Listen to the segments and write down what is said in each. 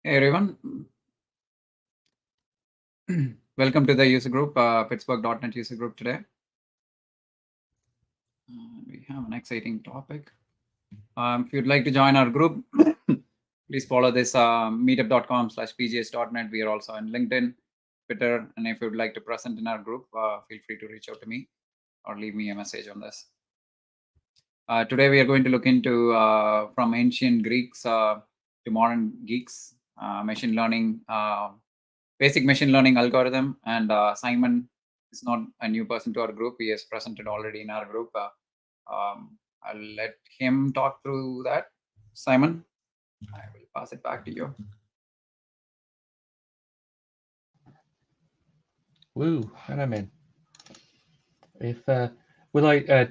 Hey everyone, welcome to the user group, Pittsburgh.NET user group today. We have an exciting topic. If you'd like to join our group, please follow this meetup.com/PGHDOTNET. We are also on LinkedIn, Twitter, and if you'd like to present in our group, feel free to reach out to me or leave me a message on this. Today we are going to look into from ancient Greeks to modern geeks, machine learning, basic machine learning algorithm. And Simon is not a new person to our group. He has presented already in our group. I'll let him talk through that. Simon, I will pass it back to you. Woo, and I'm in. If will I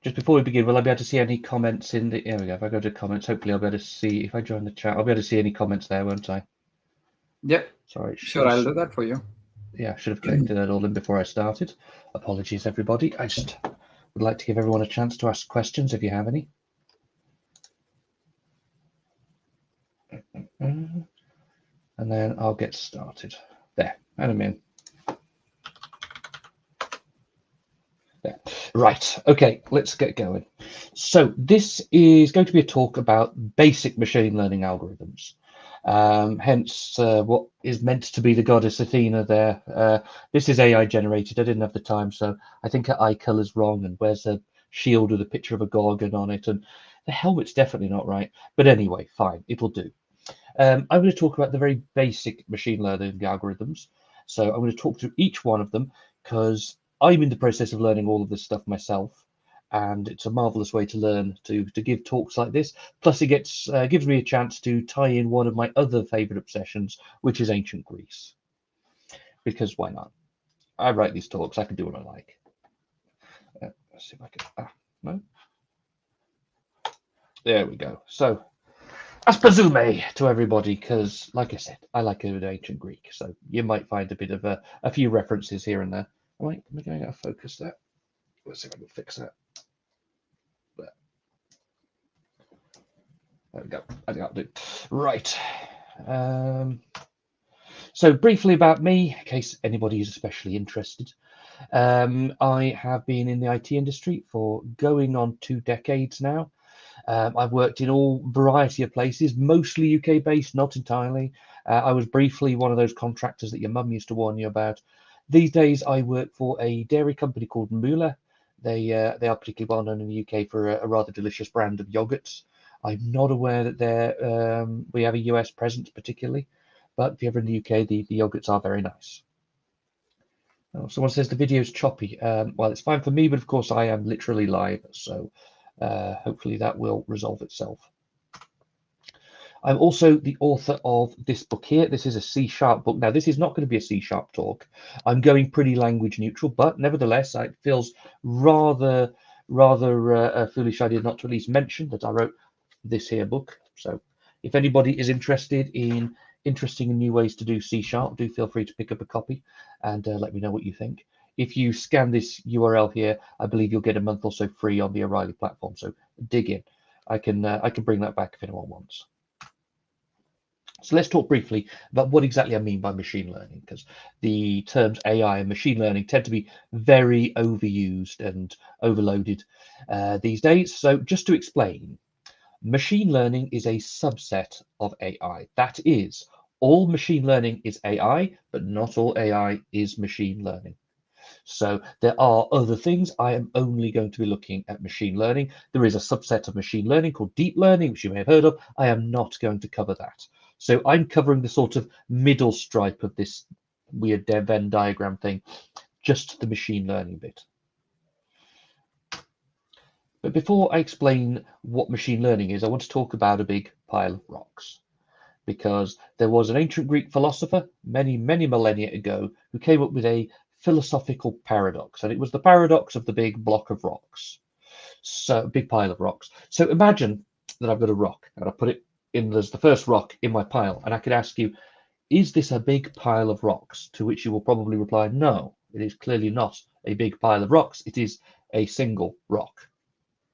just before we begin, will I be able to see any comments in the? Here we go. If I go to comments, hopefully I'll be able to see. If I join the chat, I'll be able to see any comments there, won't I? Yep. Sorry. Sure, I'll do that for you. Yeah, I should have connected that all in before I started. Apologies, everybody. I just would like to give everyone a chance to ask questions if you have any. And then I'll get started. There, and I'm in. There. Right, okay, let's get going. So this is going to be a talk about basic machine learning algorithms. Hence what is meant to be the goddess Athena there. This is AI generated. I didn't have the time, so I think her eye color's wrong, and where's a shield with a picture of a gorgon on it, and the helmet's definitely not right. But anyway, fine, it'll do. I'm going to talk about the very basic machine learning algorithms. So I'm going to talk through each one of them because I'm in the process of learning all of this stuff myself, and it's a marvelous way to learn to give talks like this. Plus, it gives me a chance to tie in one of my other favorite obsessions, which is ancient Greece. Because why not? I write these talks. I can do what I like. Let's see if I can. No. There we go. So. Aspazume to everybody, because, like I said, I like ancient Greek, so you might find a bit of a few references here and there. Am I going to focus that? Let's see if I can fix that. There we go. I think that'll do. Right. So briefly about me, in case anybody is especially interested. I have been in the IT industry for going on 2 decades now. I've worked in all variety of places, mostly UK based, not entirely. I was briefly one of those contractors that your mum used to warn you about. These days, I work for a dairy company called Müller. They are particularly well known in the UK for a rather delicious brand of yogurts. I'm not aware that we have a US presence particularly, but if you're ever in the UK, the yogurts are very nice. Oh, someone says the video's choppy. Well, it's fine for me, but of course I am literally live, so hopefully that will resolve itself. I'm also the author of this book here. This is a C# book. Now, this is not going to be a C# talk. I'm going pretty language neutral, but nevertheless, it feels rather a foolish idea not to at least mention that I wrote this here book. So if anybody is interested in interesting and new ways to do C#, do feel free to pick up a copy and let me know what you think. If you scan this URL here, I believe you'll get a month or so free on the O'Reilly platform. So dig in. I can bring that back if anyone wants. So let's talk briefly about what exactly I mean by machine learning, because the terms AI and machine learning tend to be very overused and overloaded these days. So just to explain, machine learning is a subset of AI. That is, all machine learning is AI, but not all AI is machine learning. So there are other things. I am only going to be looking at machine learning. There is a subset of machine learning called deep learning, which you may have heard of. I am not going to cover that. So I'm covering the sort of middle stripe of this weird Venn diagram thing, just the machine learning bit. But before I explain what machine learning is, I want to talk about a big pile of rocks. Because there was an ancient Greek philosopher many millennia ago who came up with a philosophical paradox, and it was the paradox of the big block of rocks. So big pile of rocks. So imagine that I've got a rock and I put it in, there's the first rock in my pile, and I could ask you, is this a big pile of rocks? To which you will probably reply, no, it is clearly not a big pile of rocks. It is a single rock.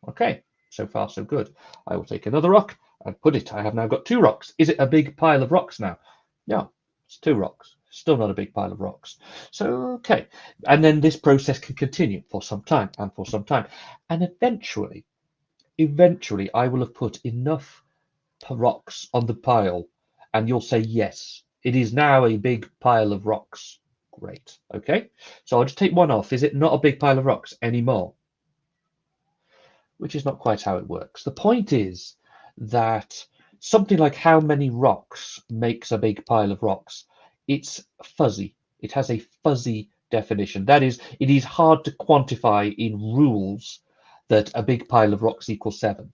Okay, so far so good. I will take another rock I put it, I have now got 2 rocks. Is it a big pile of rocks now? Yeah, it's 2 rocks. Still not a big pile of rocks. So, okay. And then this process can continue for some time and for some time. And eventually I will have put enough rocks on the pile and you'll say, yes, it is now a big pile of rocks. Great. Okay. So I'll just take one off. Is it not a big pile of rocks anymore? Which is not quite how it works. The point is that something like how many rocks makes a big pile of rocks, it's fuzzy. It has a fuzzy definition. That is, it is hard to quantify in rules that a big pile of rocks equals 7.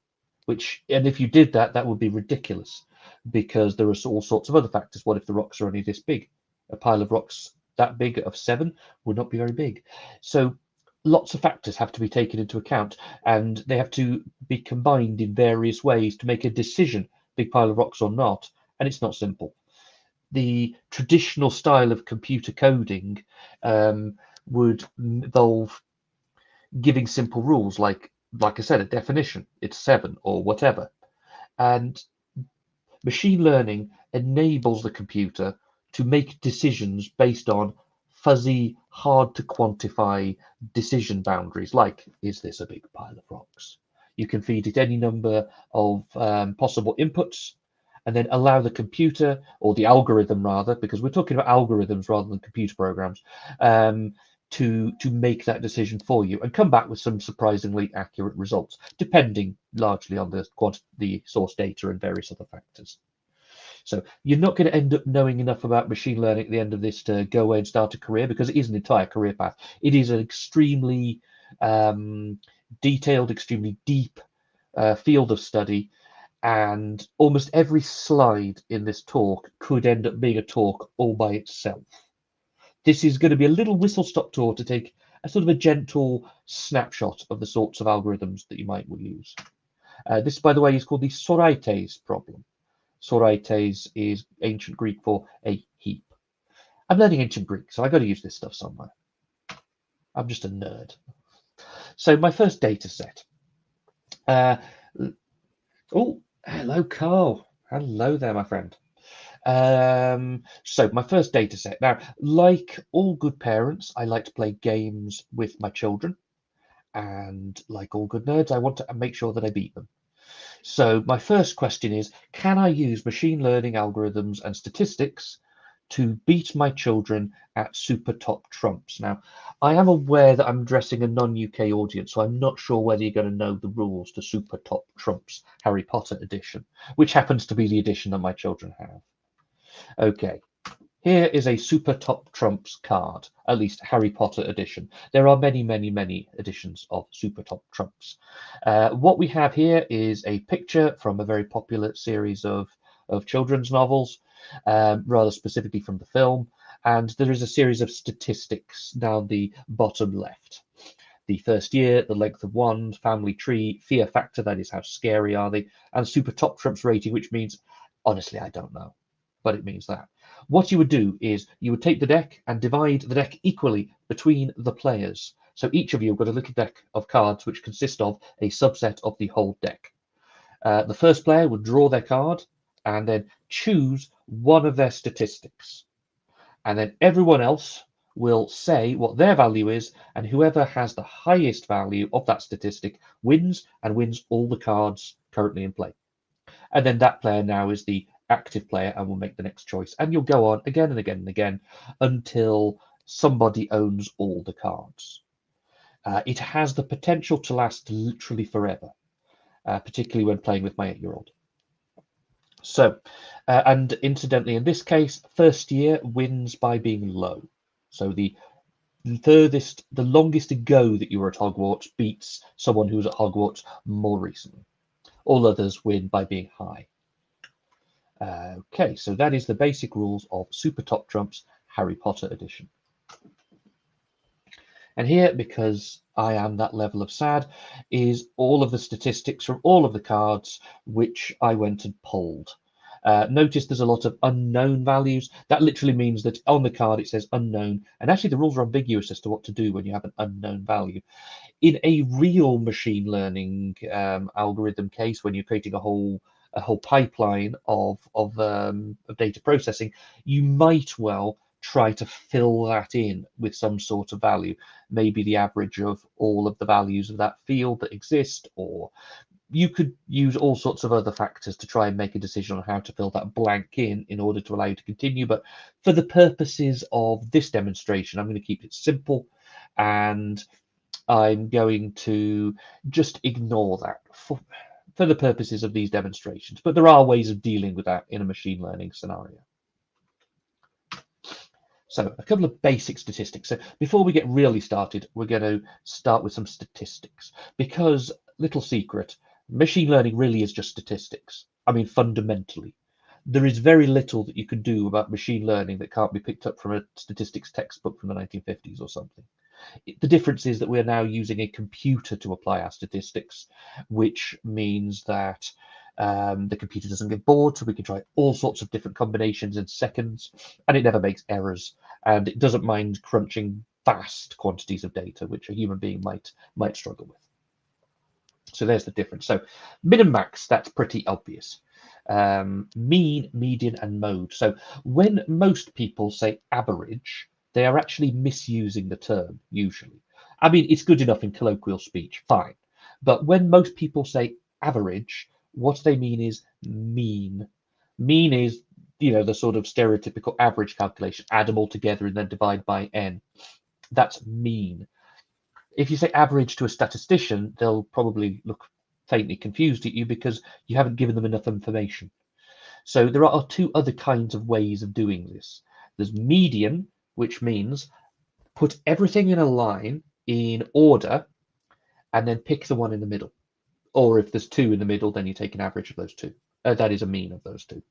And if you did that, that would be ridiculous because there are all sorts of other factors. What if the rocks are only this big? A pile of rocks that big of 7 would not be very big. So lots of factors have to be taken into account and they have to be combined in various ways to make a decision, big pile of rocks or not, and it's not simple. The traditional style of computer coding would involve giving simple rules like I said, a definition, it's 7 or whatever. And machine learning enables the computer to make decisions based on fuzzy, hard to quantify decision boundaries, like, is this a big pile of rocks? You can feed it any number of possible inputs and then allow the computer, or the algorithm rather, because we're talking about algorithms rather than computer programs, to make that decision for you and come back with some surprisingly accurate results, depending largely on the source data and various other factors. So you're not going to end up knowing enough about machine learning at the end of this to go away and start a career, because it is an entire career path. It is an extremely detailed, extremely deep field of study, and almost every slide in this talk could end up being a talk all by itself. This is going to be a little whistle-stop tour to take a sort of a gentle snapshot of the sorts of algorithms that you might use. This, by the way, is called the Sorites problem. Sorites is ancient Greek for a heap. I'm learning ancient Greek, so I got to use this stuff somewhere. I'm just a nerd. So my first data set. Oh, hello, Carl. Hello there, my friend. So my first data set. Now, like all good parents, I like to play games with my children. And like all good nerds, I want to make sure that I beat them. So my first question is, can I use machine learning algorithms and statistics to beat my children at super top trumps? Now, I am aware that I'm addressing a non-UK audience, so I'm not sure whether you're going to know the rules to super top trumps Harry Potter edition, which happens to be the edition that my children have. Okay, here is a super top trumps card, at least Harry Potter edition. There are many, many, many editions of super top trumps. What we have here is a picture from a very popular series of children's novels, rather specifically from the film, and there is a series of statistics down the bottom left. The first year, the length of wand, family tree, fear factor, that is how scary are they, and super top trumps rating, which means, honestly, I don't know, but it means that. What you would do is you would take the deck and divide the deck equally between the players. So each of you have got a little deck of cards which consist of a subset of the whole deck. The first player would draw their card and then choose one of their statistics. And then everyone else will say what their value is, and whoever has the highest value of that statistic wins, and wins all the cards currently in play. And then that player now is the active player and will make the next choice. And you'll go on again and again and again until somebody owns all the cards. It has the potential to last literally forever, particularly when playing with my 8-year-old. So, and incidentally, in this case, first year wins by being low. So the longest ago that you were at Hogwarts beats someone who was at Hogwarts more recently. All others win by being high. Okay, so that is the basic rules of Super Top Trumps Harry Potter edition. And here, because I am that level of sad, is all of the statistics from all of the cards which I went and pulled. Notice there's a lot of unknown values. That literally means that on the card it says unknown, and actually the rules are ambiguous as to what to do when you have an unknown value. In a real machine learning algorithm case, when you're creating a whole a whole pipeline of data processing, you might well try to fill that in with some sort of value, maybe the average of all of the values of that field that exist, or you could use all sorts of other factors to try and make a decision on how to fill that blank in order to allow you to continue. But for the purposes of this demonstration, I'm going to keep it simple, and I'm going to just ignore that for the purposes of these demonstrations. But there are ways of dealing with that in a machine learning scenario. So a couple of basic statistics. So before we get really started, we're going to start with some statistics, because, little secret, machine learning really is just statistics. I mean, fundamentally, there is very little that you can do about machine learning that can't be picked up from a statistics textbook from the 1950s or something. The difference is that we're now using a computer to apply our statistics, which means that the computer doesn't get bored, so we can try all sorts of different combinations in seconds, and it never makes errors, and it doesn't mind crunching vast quantities of data, which a human being might struggle with. So there's the difference. So min and max, that's pretty obvious. Mean, median, and mode. So when most people say average, they are actually misusing the term, usually. I mean, it's good enough in colloquial speech, fine. But when most people say average, what they mean is mean. Mean is, the sort of stereotypical average calculation, add them all together and then divide by n. That's mean. If you say average to a statistician, they'll probably look faintly confused at you because you haven't given them enough information. So there are two other kinds of ways of doing this. There's median, which means put everything in a line in order and then pick the one in the middle. Or if there's two in the middle, then you take an average of those two. That is a mean of those two.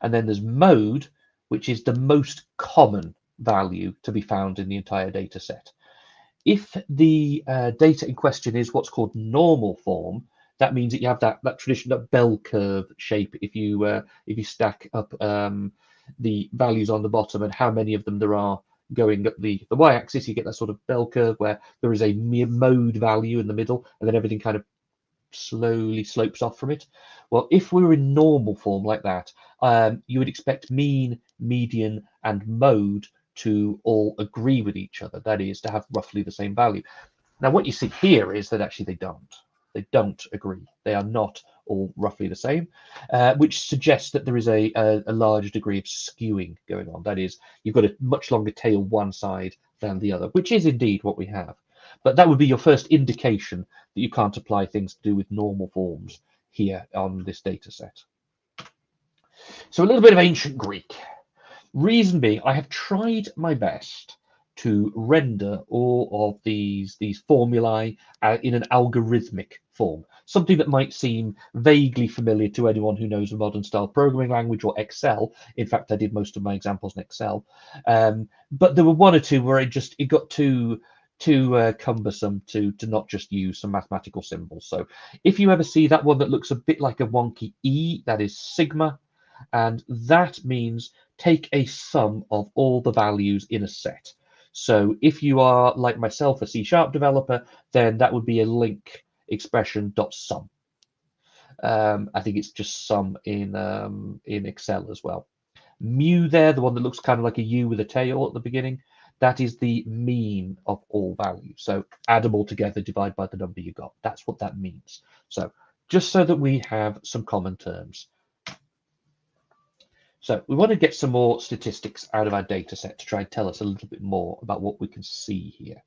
And then there's mode, which is the most common value to be found in the entire data set. If the data in question is what's called normal form, that means that you have that traditional bell curve shape. If you stack up the values on the bottom and how many of them there are going up the y-axis, you get that sort of bell curve where there is a mode value in the middle, and then everything kind of slowly slopes off from it. Well, if we were in normal form like that, you would expect mean, median, and mode to all agree with each other. That is, to have roughly the same value. Now, what you see here is that actually they don't. They don't agree. They are not all roughly the same, which suggests that there is a large degree of skewing going on. That is, you've got a much longer tail one side than the other, which is indeed what we have. But that would be your first indication that you can't apply things to do with normal forms here on this data set. So a little bit of ancient Greek. Reason being, I have tried my best to render all of these formulae in an algorithmic form, something that might seem vaguely familiar to anyone who knows a modern style programming language or Excel. In fact, I did most of my examples in Excel, but there were one or two where it got too cumbersome to not just use some mathematical symbols. So if you ever see that one that looks a bit like a wonky E, that is sigma, and that means take a sum of all the values in a set. So if you are, like myself, a C# developer, then that would be a link expression .sum. I think it's just sum in Excel as well. Mu there, the one that looks kind of like a U with a tail at the beginning, that is the mean of all values. So add them all together, divide by the number you got. That's what that means. So just so that we have some common terms. So we want to get some more statistics out of our data set to try and tell us a little bit more about what we can see here.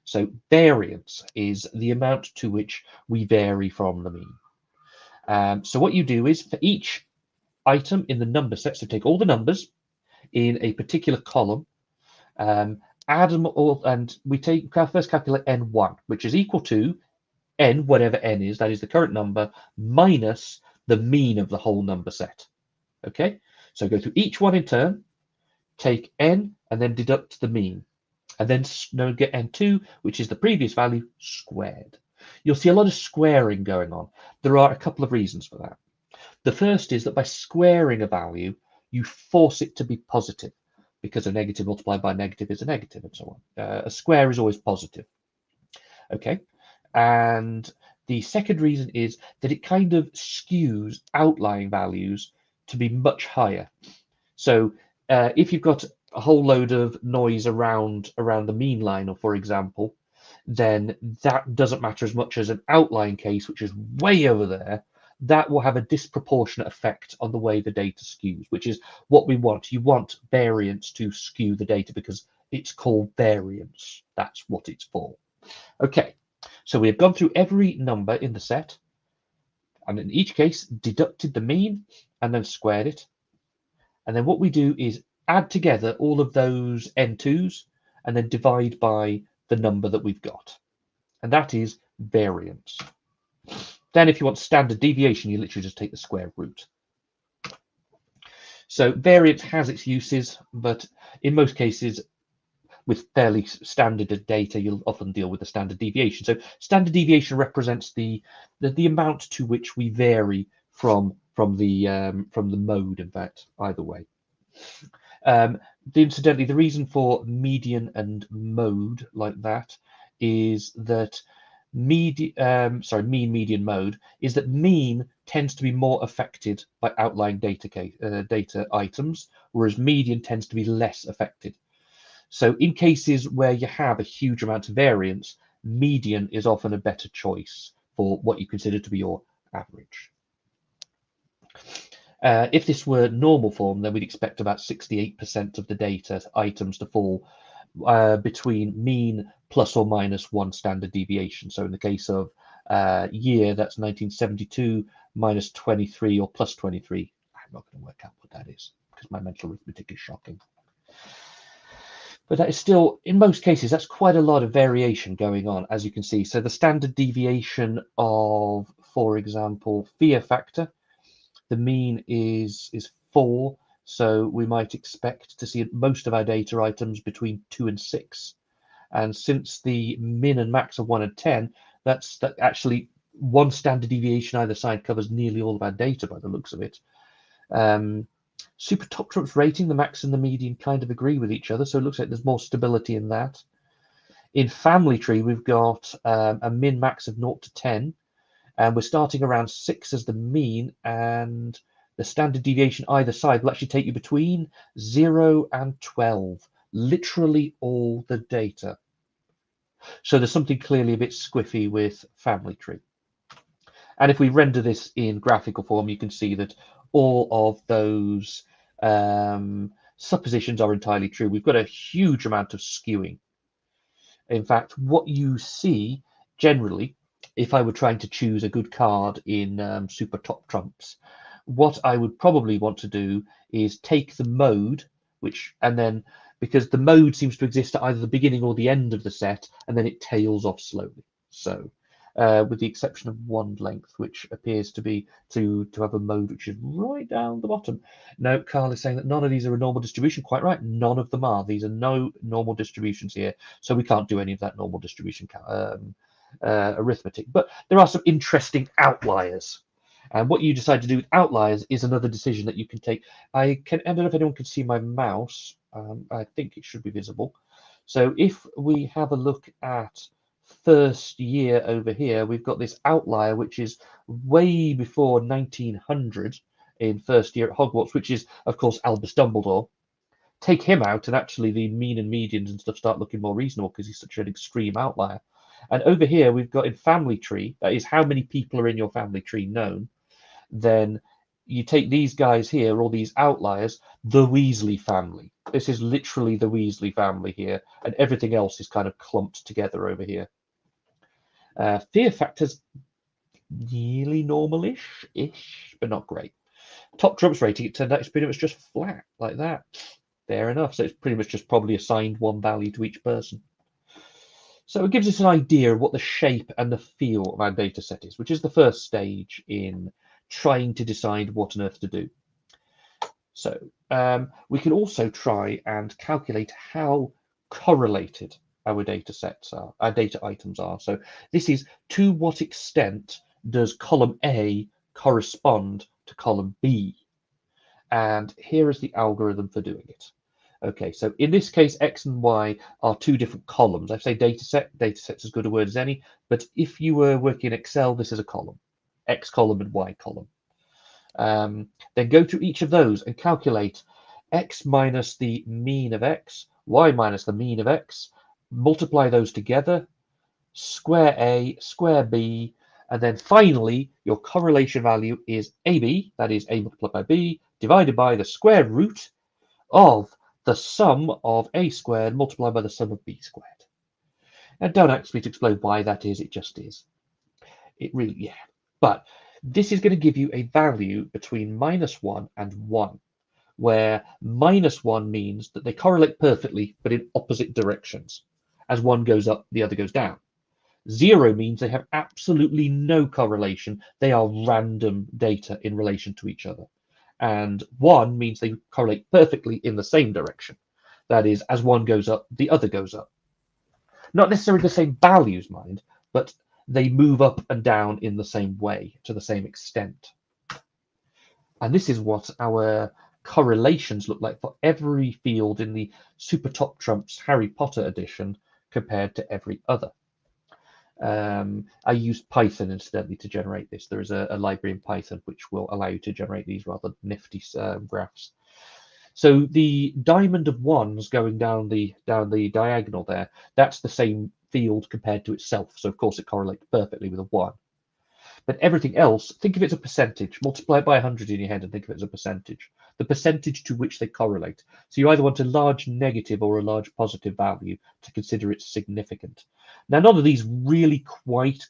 So variance is the amount to which we vary from the mean. So what you do is for each item in the number set, so take all the numbers in a particular column, add them all, and we first calculate n1, which is equal to n, whatever n is, that is the current number, minus the mean of the whole number set. Okay, so go through each one in turn, take n, and then deduct the mean, and then get n2, which is the previous value, squared. You'll see a lot of squaring going on. There are a couple of reasons for that. The first is that by squaring a value, you force it to be positive, because a negative multiplied by a negative is a negative, and so on. A square is always positive. Okay, and The second reason is that it kind of skews outlying values to be much higher. So if you've got a whole load of noise around the mean line, or for example, then that doesn't matter as much as an outlying case, which is way over there. That will have a disproportionate effect on the way the data skews, which is what we want. You want variance to skew the data because it's called variance. That's what it's for. Okay, so we have gone through every number in the set, and in each case deducted the mean and then squared it. And then what we do is add together all of those n2s and then divide by the number that we've got. And that is variance. Then if you want standard deviation, you literally just take the square root. So variance has its uses, but in most cases, with fairly standard data, you'll often deal with the standard deviation. So standard deviation represents the amount to which we vary from the mode, in fact, either way. Incidentally, the reason for median and mode like that is that mean, median, mode is that mean tends to be more affected by outlying data items, whereas median tends to be less affected. So in cases where you have a huge amount of variance, median is often a better choice for what you consider to be your average. If this were normal form, then we'd expect about 68% of the data items to fall between mean plus or minus one standard deviation. So in the case of year, that's 1972 minus 23 or plus 23. I'm not going to work out what that is because my mental arithmetic is shocking. But that is still, in most cases, that's quite a lot of variation going on, as you can see. So the standard deviation of, for example, fear factor, the mean is 4. So we might expect to see most of our data items between 2 and 6. And since the min and max of 1 and 10, that actually one standard deviation either side covers nearly all of our data by the looks of it. Super top trumps rating, the max and the median kind of agree with each other, so it looks like there's more stability in that. In family tree, we've got a min max of 0 to 10, and we're starting around 6 as the mean, and the standard deviation either side will actually take you between 0 and 12, literally all the data. So there's something clearly a bit squiffy with family tree. And if we render this in graphical form, you can see that all of those suppositions are entirely true. We've got a huge amount of skewing. In fact, what you see generally, if I were trying to choose a good card in Super Top Trumps, what I would probably want to do is take the mode, and then, because the mode seems to exist at either the beginning or the end of the set, and then it tails off slowly. So with the exception of wand length, which appears to be to have a mode which is right down the bottom. No, Carl is saying that none of these are a normal distribution. Quite right, none of them are. These are no normal distributions here, so we can't do any of that normal distribution arithmetic. But there are some interesting outliers. And what you decide to do with outliers is another decision that you can take. I don't know if anyone can see my mouse. I think it should be visible. So if we have a look at first year over here, we've got this outlier which is way before 1900 in first year at Hogwarts, which is of course Albus Dumbledore. Take him out and actually the mean and medians and stuff start looking more reasonable because he's such an extreme outlier. And over here we've got in family tree, that is how many people are in your family tree known. Then you take these guys here, all these outliers, the Weasley family. This is literally the Weasley family here, and everything else is kind of clumped together over here. Fear factor's nearly normal-ish, but not great. Top trumps rating, it turned out it's pretty much just flat, like that. Fair enough. So it's pretty much just probably assigned one value to each person. So it gives us an idea of what the shape and the feel of our data set is, which is the first stage in trying to decide what on earth to do. So we can also try and calculate how correlated our data sets are, our data items are. So this is to what extent does column A correspond to column B? And here is the algorithm for doing it. Okay, so in this case, X and Y are two different columns. I say dataset. Dataset's as good a word as any, but if you were working in Excel, this is a column, X column and Y column. Then go to each of those and calculate X minus the mean of X, Y minus the mean of X, multiply those together, square A, square B, and then finally your correlation value is AB, that is A multiplied by B, divided by the square root of the sum of A squared multiplied by the sum of B squared. Now don't ask me to explain why that is, it just is. It really, yeah. But this is going to give you a value between -1 and 1, where -1 means that they correlate perfectly, but in opposite directions. As one goes up, the other goes down. 0 means they have absolutely no correlation. They are random data in relation to each other. And 1 means they correlate perfectly in the same direction. That is, as one goes up, the other goes up. Not necessarily the same values, mind, but they move up and down in the same way, to the same extent. And this is what our correlations look like for every field in the Super Top Trumps Harry Potter edition compared to every other. I used Python incidentally to generate this. There is a library in Python which will allow you to generate these rather nifty graphs. So the diamond of ones going down the diagonal there, that's the same field compared to itself. So of course it correlates perfectly with a 1. But everything else, think of it as a percentage. Multiply it by 100 in your head and think of it as a percentage. The percentage to which they correlate. So you either want a large negative or a large positive value to consider it significant. Now, none of these really quite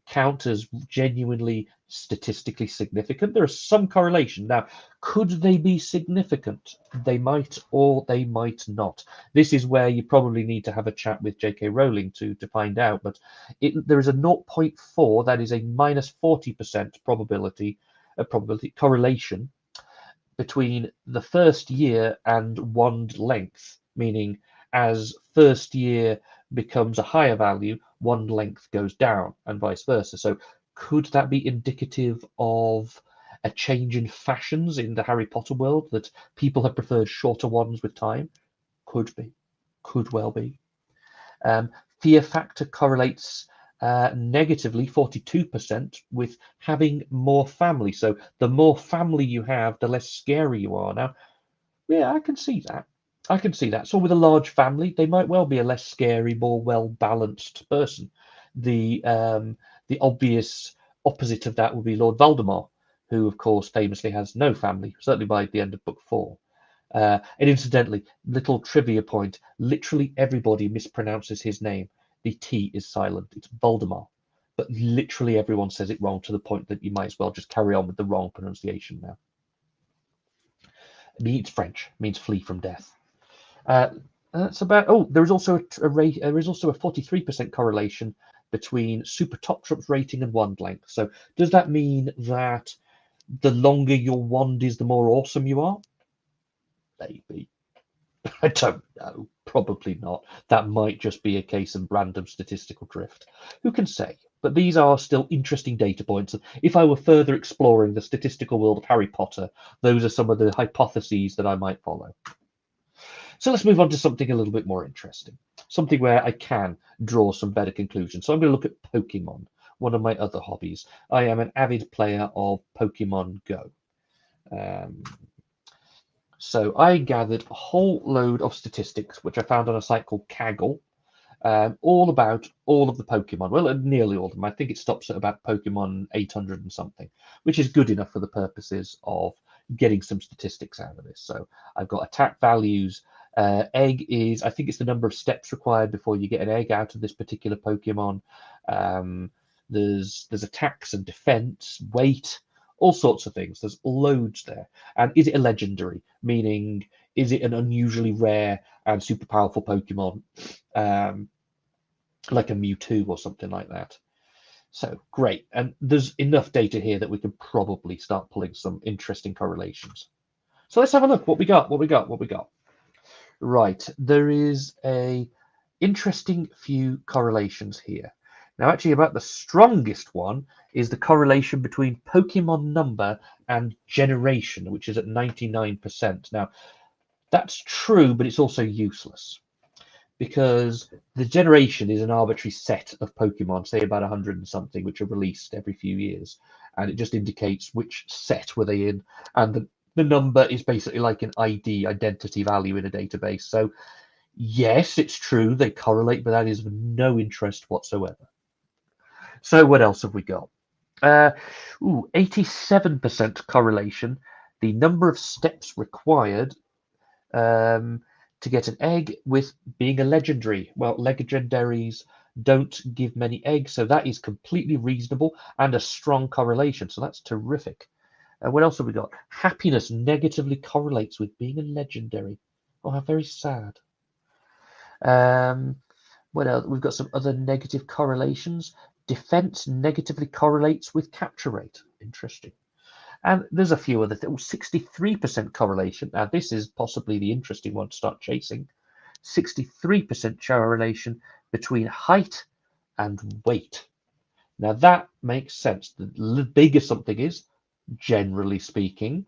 count as genuinely statistically significant. There is some correlation. Now, could they be significant? They might or they might not. This is where you probably need to have a chat with J.K. Rowling to find out. But there is a 0.4, that is a minus 40% probability correlation between the first year and wand length, meaning as first year becomes a higher value, wand length goes down and vice versa. So could that be indicative of a change in fashions in the Harry Potter world, that people have preferred shorter wands with time? Could be, could well be. Fear factor correlates negatively 42% with having more family. So the more family you have, the less scary you are. Now, yeah, I can see that. I can see that. So with a large family, they might well be a less scary, more well-balanced person. The obvious opposite of that would be Lord Voldemort, who, of course, famously has no family, certainly by the end of book 4. And incidentally, little trivia point, literally everybody mispronounces his name. The T is silent. It's Voldemort. But literally everyone says it wrong, to the point that you might as well just carry on with the wrong pronunciation now. It's French, means flee from death. That's about. Oh, there is also a 43% correlation between Super Top Trumps rating and wand length. So does that mean that the longer your wand is, the more awesome you are? Maybe. I don't know. Probably not. That might just be a case of random statistical drift. Who can say? But these are still interesting data points. If I were further exploring the statistical world of Harry Potter, those are some of the hypotheses that I might follow. So let's move on to something a little bit more interesting, something where I can draw some better conclusions. So I'm going to look at Pokemon, one of my other hobbies. I am an avid player of Pokemon Go. So I gathered a whole load of statistics, which I found on a site called Kaggle, all about all of the Pokemon. Well, nearly all of them. I think it stops at about Pokemon 800 and something, which is good enough for the purposes of getting some statistics out of this. So I've got attack values. Egg is, I think it's the number of steps required before you get an egg out of this particular Pokemon. There's attacks and defense, weight, all sorts of things. There's loads there. And is it a legendary? Meaning, is it an unusually rare and super powerful Pokemon, like a Mewtwo or something like that? So great. And there's enough data here that we can probably start pulling some interesting correlations. So let's have a look. What we got? Right, there is a interesting few correlations here. Now, actually, about the strongest one is the correlation between Pokemon number and generation, which is at 99%. Now, That's true, but it's also useless because the generation is an arbitrary set of Pokemon, say about 100 and something, which are released every few years, and it just indicates which set were they in, and the number is basically like an identity value in a database. So yes, it's true they correlate, but that is of no interest whatsoever. So what else have we got? 87% correlation. The number of steps required to get an egg with being a legendary. Well, legendaries don't give many eggs, so that is completely reasonable and a strong correlation. So that's terrific. What else have we got? Happiness negatively correlates with being a legendary. Oh, how very sad. What else? We've got some other negative correlations. Defense negatively correlates with capture rate. Interesting. And there's a few other things. 63% correlation. Now, this is possibly the interesting one to start chasing. 63% correlation between height and weight. Now, that makes sense. The bigger something is, generally speaking,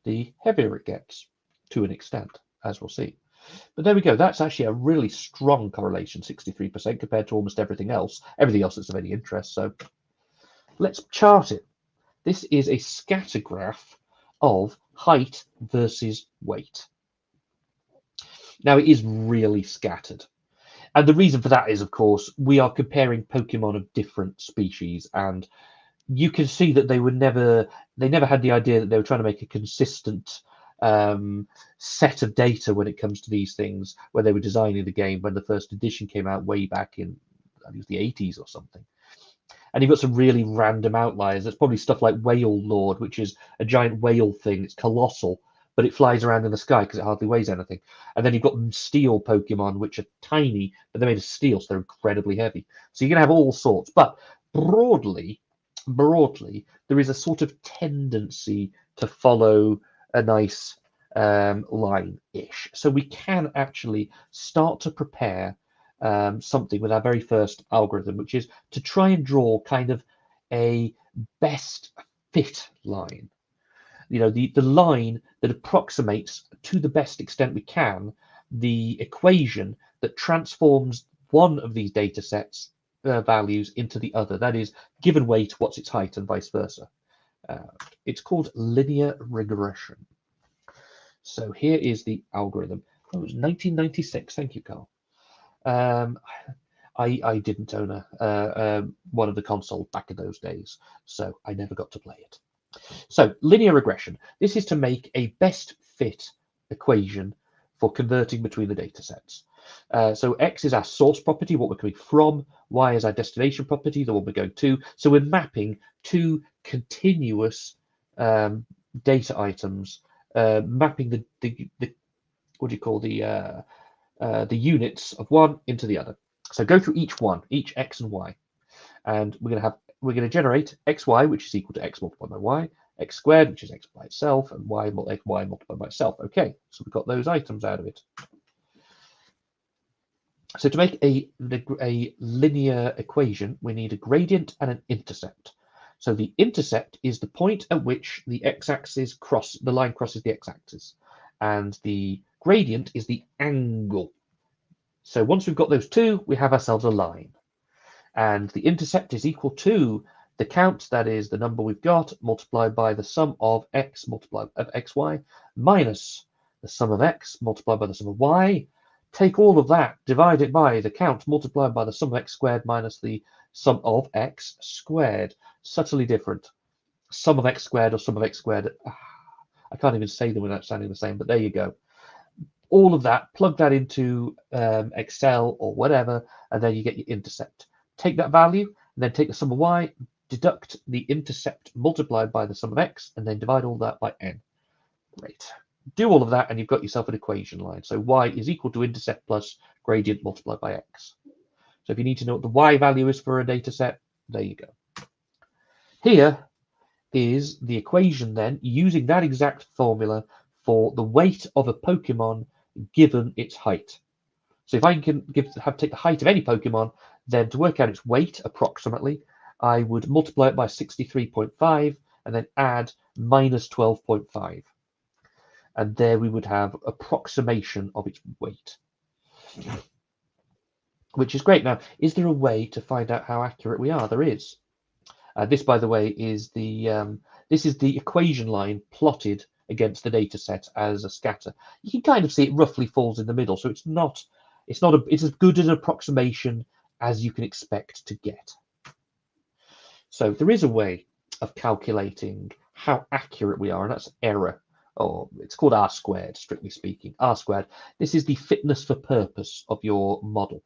the heavier it gets, to an extent, as we'll see. But there we go. That's actually a really strong correlation, 63% compared to almost everything else. Everything else that's of any interest. So let's chart it. This is a scatter graph of height versus weight. Now, it is really scattered. And the reason for that is, of course, we are comparing Pokemon of different species. And you can see that they never had the idea that they were trying to make a consistent set of data when it comes to these things when they were designing the game, when the first edition came out way back in, I think it was the 80s or something. And you've got some really random outliers. There's probably stuff like Whale Lord, which is a giant whale thing. It's colossal, but it flies around in the sky because it hardly weighs anything. And then you've got steel Pokemon, which are tiny, but they're made of steel, so they're incredibly heavy. So you're going to have all sorts. But broadly, there is a sort of tendency to follow a nice line-ish. So we can actually start to prepare something with our very first algorithm, which is to try and draw kind of a best fit line. You know, the line that approximates to the best extent we can the equation that transforms one of these data sets values into the other. That is, given weight, what's its height, and vice versa. It's called linear regression. So here is the algorithm. Oh, it was 1996. Thank you, Carl. I didn't own one of the consoles back in those days, so I never got to play it. So linear regression. This is to make a best fit equation for converting between the data sets. So X is our source property, what we're coming from. Y is our destination property, the one we're going to. So we're mapping two continuous data items, mapping the what do you call the units of one into the other. So go through each one, each X and Y, and we're going to generate XY, which is equal to X multiplied by Y, X squared, which is X by itself, and Y multiplied by itself. Okay, so we've got those items out of it. So to make a linear equation, we need a gradient and an intercept. So the intercept is the point at which the x-axis the line crosses the x-axis, and the gradient is the angle. So once we've got those two, we have ourselves a line. And the intercept is equal to the count, that is the number we've got, multiplied by the sum of x multiplied of xy, minus the sum of x multiplied by the sum of y. Take all of that, divide it by the count multiplied by the sum of x squared minus the sum of x squared. Subtly different. Sum of x squared or sum of x squared. I can't even say them without sounding the same, but there you go. All of that, plug that into Excel or whatever, and then you get your intercept. Take that value, and then take the sum of y, deduct the intercept multiplied by the sum of x, and then divide all that by n. Great. Do all of that, and you've got yourself an equation line. So y is equal to intercept plus gradient multiplied by x. So if you need to know what the y value is for a data set, there you go. Here is the equation then, using that exact formula for the weight of a Pokemon given its height. So if I can take the height of any Pokemon, then to work out its weight approximately, I would multiply it by 63.5 and then add minus 12.5. and there we would have approximation of its weight, which is great. Now, is there a way to find out how accurate we are? There is. This, by the way, is the equation line plotted against the data set as a scatter. You can kind of see it roughly falls in the middle, so it's as good an approximation as you can expect to get. So there is a way of calculating how accurate we are, and that's error, or it's called R squared, strictly speaking. R squared. This is the fitness for purpose of your model,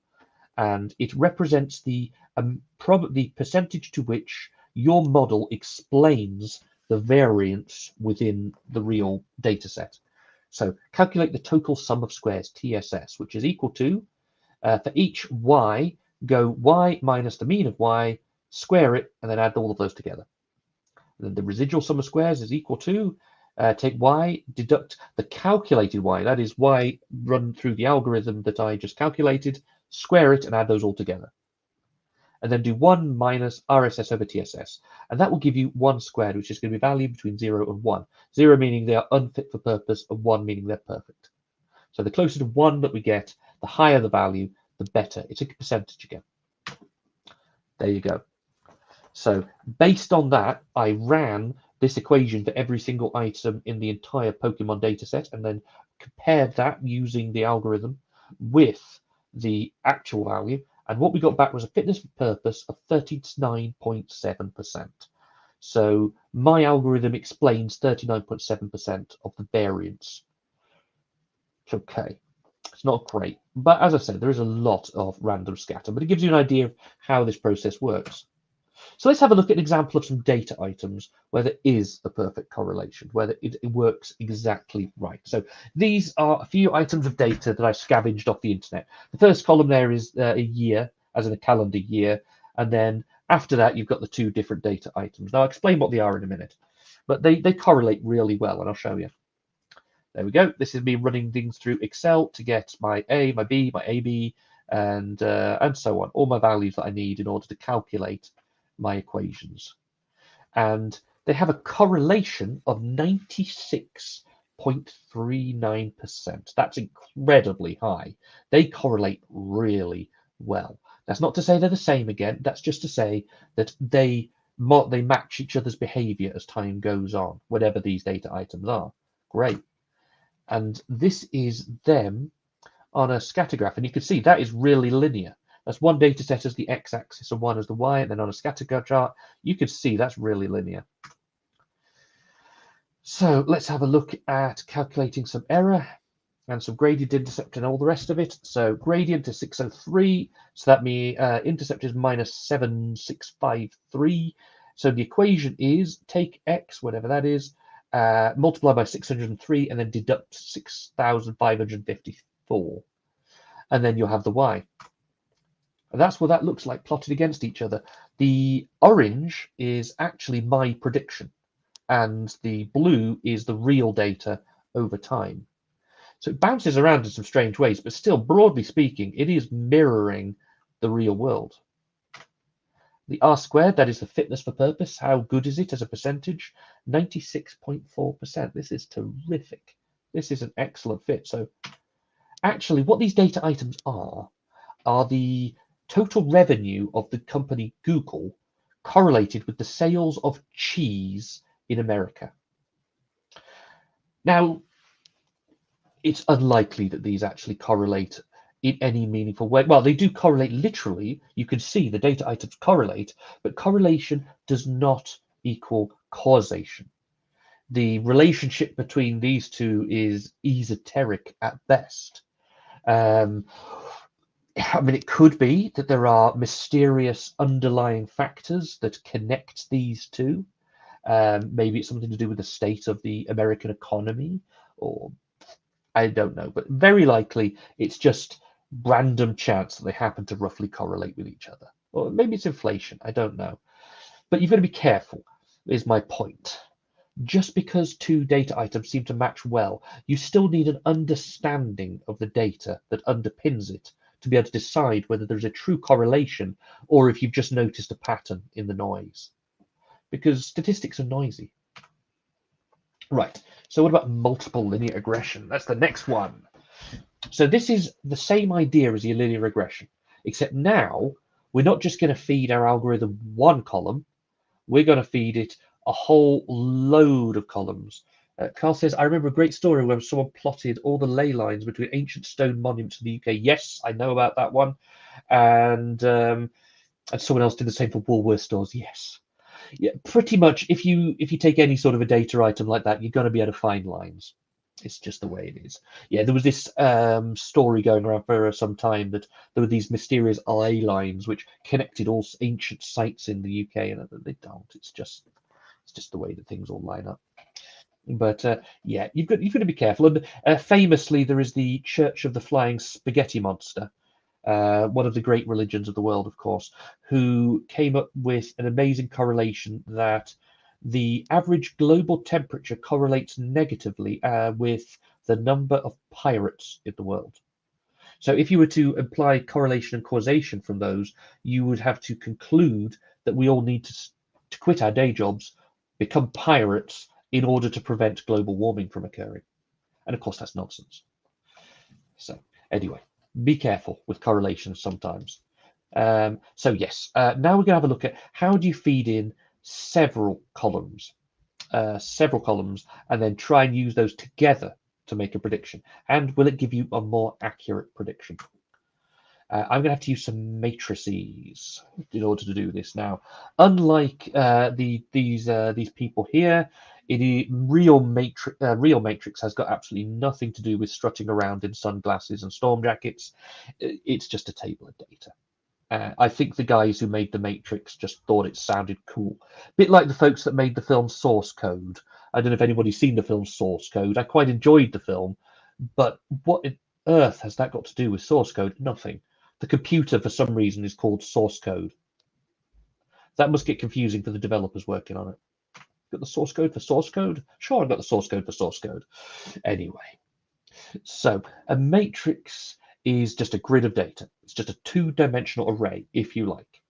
and it represents the percentage to which your model explains the variance within the real data set. So calculate the total sum of squares, TSS, which is equal to, for each y, go y minus the mean of y, square it, and then add all of those together. And then the residual sum of squares is equal to, take y, deduct the calculated y, that is y run through the algorithm that I just calculated, square it, and add those all together. And then do 1 minus RSS over TSS. And that will give you 1 squared, which is going to be valued between 0 and 1. 0 meaning they are unfit for purpose, and 1 meaning they're perfect. So the closer to 1 that we get, the higher the value, the better. It's a percentage again. There you go. So based on that, I ran this equation for every single item in the entire Pokemon dataset, and then compared that using the algorithm with the actual value. And what we got back was a fitness for purpose of 39.7%. So my algorithm explains 39.7% of the variance. It's okay. It's not great. But as I said, there is a lot of random scatter, but it gives you an idea of how this process works. So let's have a look at an example of some data items where there is a perfect correlation, where it works exactly right. So these are a few items of data that I scavenged off the internet. The first column there is a year, as in a calendar year. And then after that, you've got the two different data items. Now I'll explain what they are in a minute, but they correlate really well, and I'll show you. There we go. This is me running things through Excel to get my A, my B, my AB, and so on, all my values that I need in order to calculate my equations. And they have a correlation of 96.39%. That's incredibly high. They correlate really well. That's not to say they're the same again. That's just to say that they match each other's behavior as time goes on, whatever these data items are. Great. And this is them on a scatter graph, and you can see that is really linear. That's one data set as the x-axis and one as the y, and then on a scatter chart, you can see that's really linear. So let's have a look at calculating some error and some gradient intercept and all the rest of it. So gradient is 603, so that means intercept is minus 7653. So the equation is take x, whatever that is, multiply by 603, and then deduct 6,554. And then you'll have the y. And that's what that looks like plotted against each other. The orange is actually my prediction, and the blue is the real data over time. So it bounces around in some strange ways, but still, broadly speaking, it is mirroring the real world. The R squared, that is the fitness for purpose. How good is it as a percentage? 96.4%. This is terrific. This is an excellent fit. So actually, what these data items are the total revenue of the company Google correlated with the sales of cheese in America. Now, it's unlikely that these actually correlate in any meaningful way. Well, they do correlate literally. You can see the data items correlate, but correlation does not equal causation. The relationship between these two is esoteric at best. I mean, it could be that there are mysterious underlying factors that connect these two. Maybe it's something to do with the state of the American economy, or I don't know, but very likely it's just random chance that they happen to roughly correlate with each other. Or maybe it's inflation, I don't know. But you've got to be careful, is my point. Just because two data items seem to match well, you still need an understanding of the data that underpins it to be able to decide whether there's a true correlation or if you've just noticed a pattern in the noise. Because statistics are noisy. Right, So what about multiple linear regression? That's the next one. So this is the same idea as your linear regression, except now we're not just going to feed our algorithm one column, we're going to feed it a whole load of columns. Carl says, I remember a great story where someone plotted all the ley lines between ancient stone monuments in the UK. Yes, I know about that one. And someone else did the same for Woolworth stores. Yes. Yeah, pretty much if you take any sort of a data item like that, you're going to be able to find lines. It's just the way it is. Yeah, there was this story going around for some time that there were these mysterious eye lines which connected all ancient sites in the UK, and they don't. It's just the way that things all line up. But yeah, you've got to be careful. And famously, there is the Church of the Flying Spaghetti Monster, one of the great religions of the world, of course, who came up with an amazing correlation that the average global temperature correlates negatively with the number of pirates in the world. So if you were to imply correlation and causation from those, you would have to conclude that we all need to quit our day jobs, become pirates in order to prevent global warming from occurring. And of course, that's nonsense. So anyway, be careful with correlations sometimes. So yes, now we're going to have a look at how do you feed in several columns, and then try and use those together to make a prediction. And will it give you a more accurate prediction? I'm going to have to use some matrices in order to do this. Now, unlike these people here, real matrix has got absolutely nothing to do with strutting around in sunglasses and storm jackets. It's just a table of data. I think the guys who made the Matrix just thought it sounded cool. A bit like the folks that made the film Source Code. I don't know if anybody's seen the film Source Code. I quite enjoyed the film, but what on earth has that got to do with source code? Nothing. The computer, for some reason, is called source code. That must get confusing for the developers working on it. Got the source code for source code? Sure, I've got the source code for source code. Anyway, so a matrix is just a grid of data. It's just a two-dimensional array, if you like,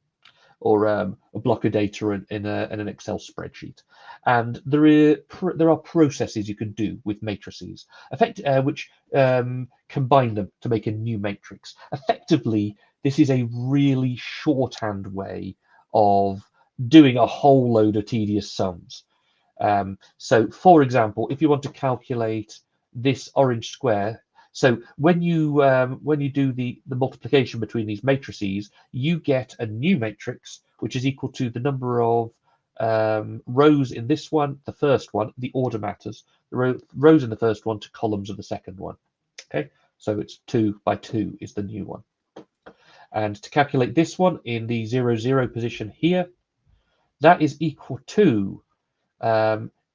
or a block of data in an Excel spreadsheet. And there are processes you can do with matrices, which combine them to make a new matrix. Effectively, this is a really shorthand way of doing a whole load of tedious sums. So, for example, if you want to calculate this orange square, so when you do the multiplication between these matrices, you get a new matrix which is equal to the number of rows in this one, the first one. The order matters. The rows in the first one to columns of the second one. Okay, so it's 2 by 2 is the new one. And to calculate this one in the 0, 0 position here, that is equal to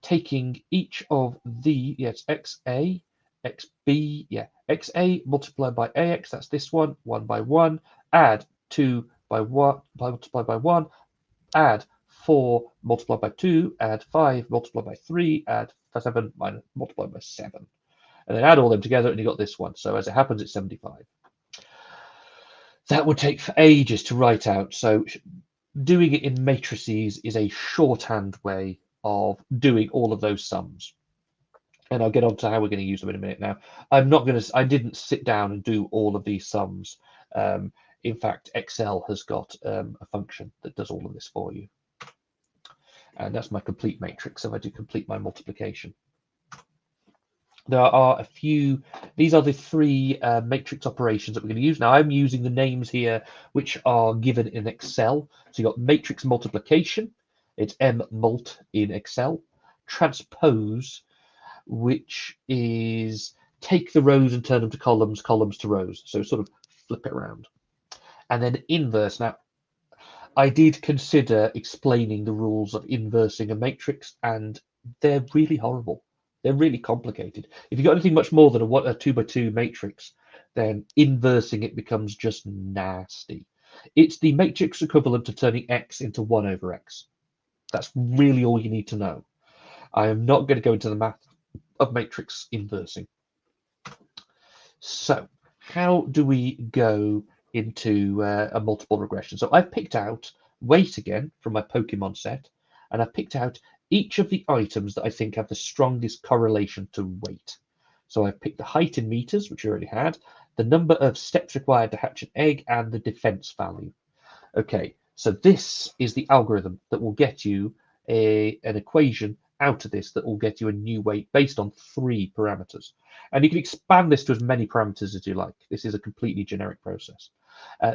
taking each of the XA, XB, XA multiplied by AX, that's this one, 1 by 1, add 2 by 1, multiplied by 1, add 4 multiplied by 2, add 5 multiplied by 3, add 7 multiplied by 7. And then add all them together and you got this one. So as it happens, it's 75. That would take for ages to write out. So doing it in matrices is a shorthand way of doing all of those sums. And I'll get on to how we're going to use them in a minute now. I didn't sit down and do all of these sums. In fact, Excel has got a function that does all of this for you. And that's my complete matrix. So I do complete my multiplication. There are a few, these are the three matrix operations that we're going to use. Now I'm using the names here, which are given in Excel. So you've got matrix multiplication, it's mmult in Excel. Transpose, which is take the rows and turn them to columns, columns to rows. So sort of flip it around. And then inverse. Now, I did consider explaining the rules of inversing a matrix, and they're really horrible. They're really complicated. If you've got anything much more than a 2 by 2 matrix, then inversing it becomes just nasty. It's the matrix equivalent to turning x into 1 over x. That's really all you need to know. I am not going to go into the math of matrix inversing. So how do we go into a multiple regression? So I've picked out weight again from my Pokemon set. and I picked out each of the items that I think have the strongest correlation to weight. So I've picked the height in meters, which I already had, the number of steps required to hatch an egg, and the defense value. Okay, so this is the algorithm that will get you an equation out of this that will get you a new weight based on 3 parameters. And you can expand this to as many parameters as you like. This is a completely generic process.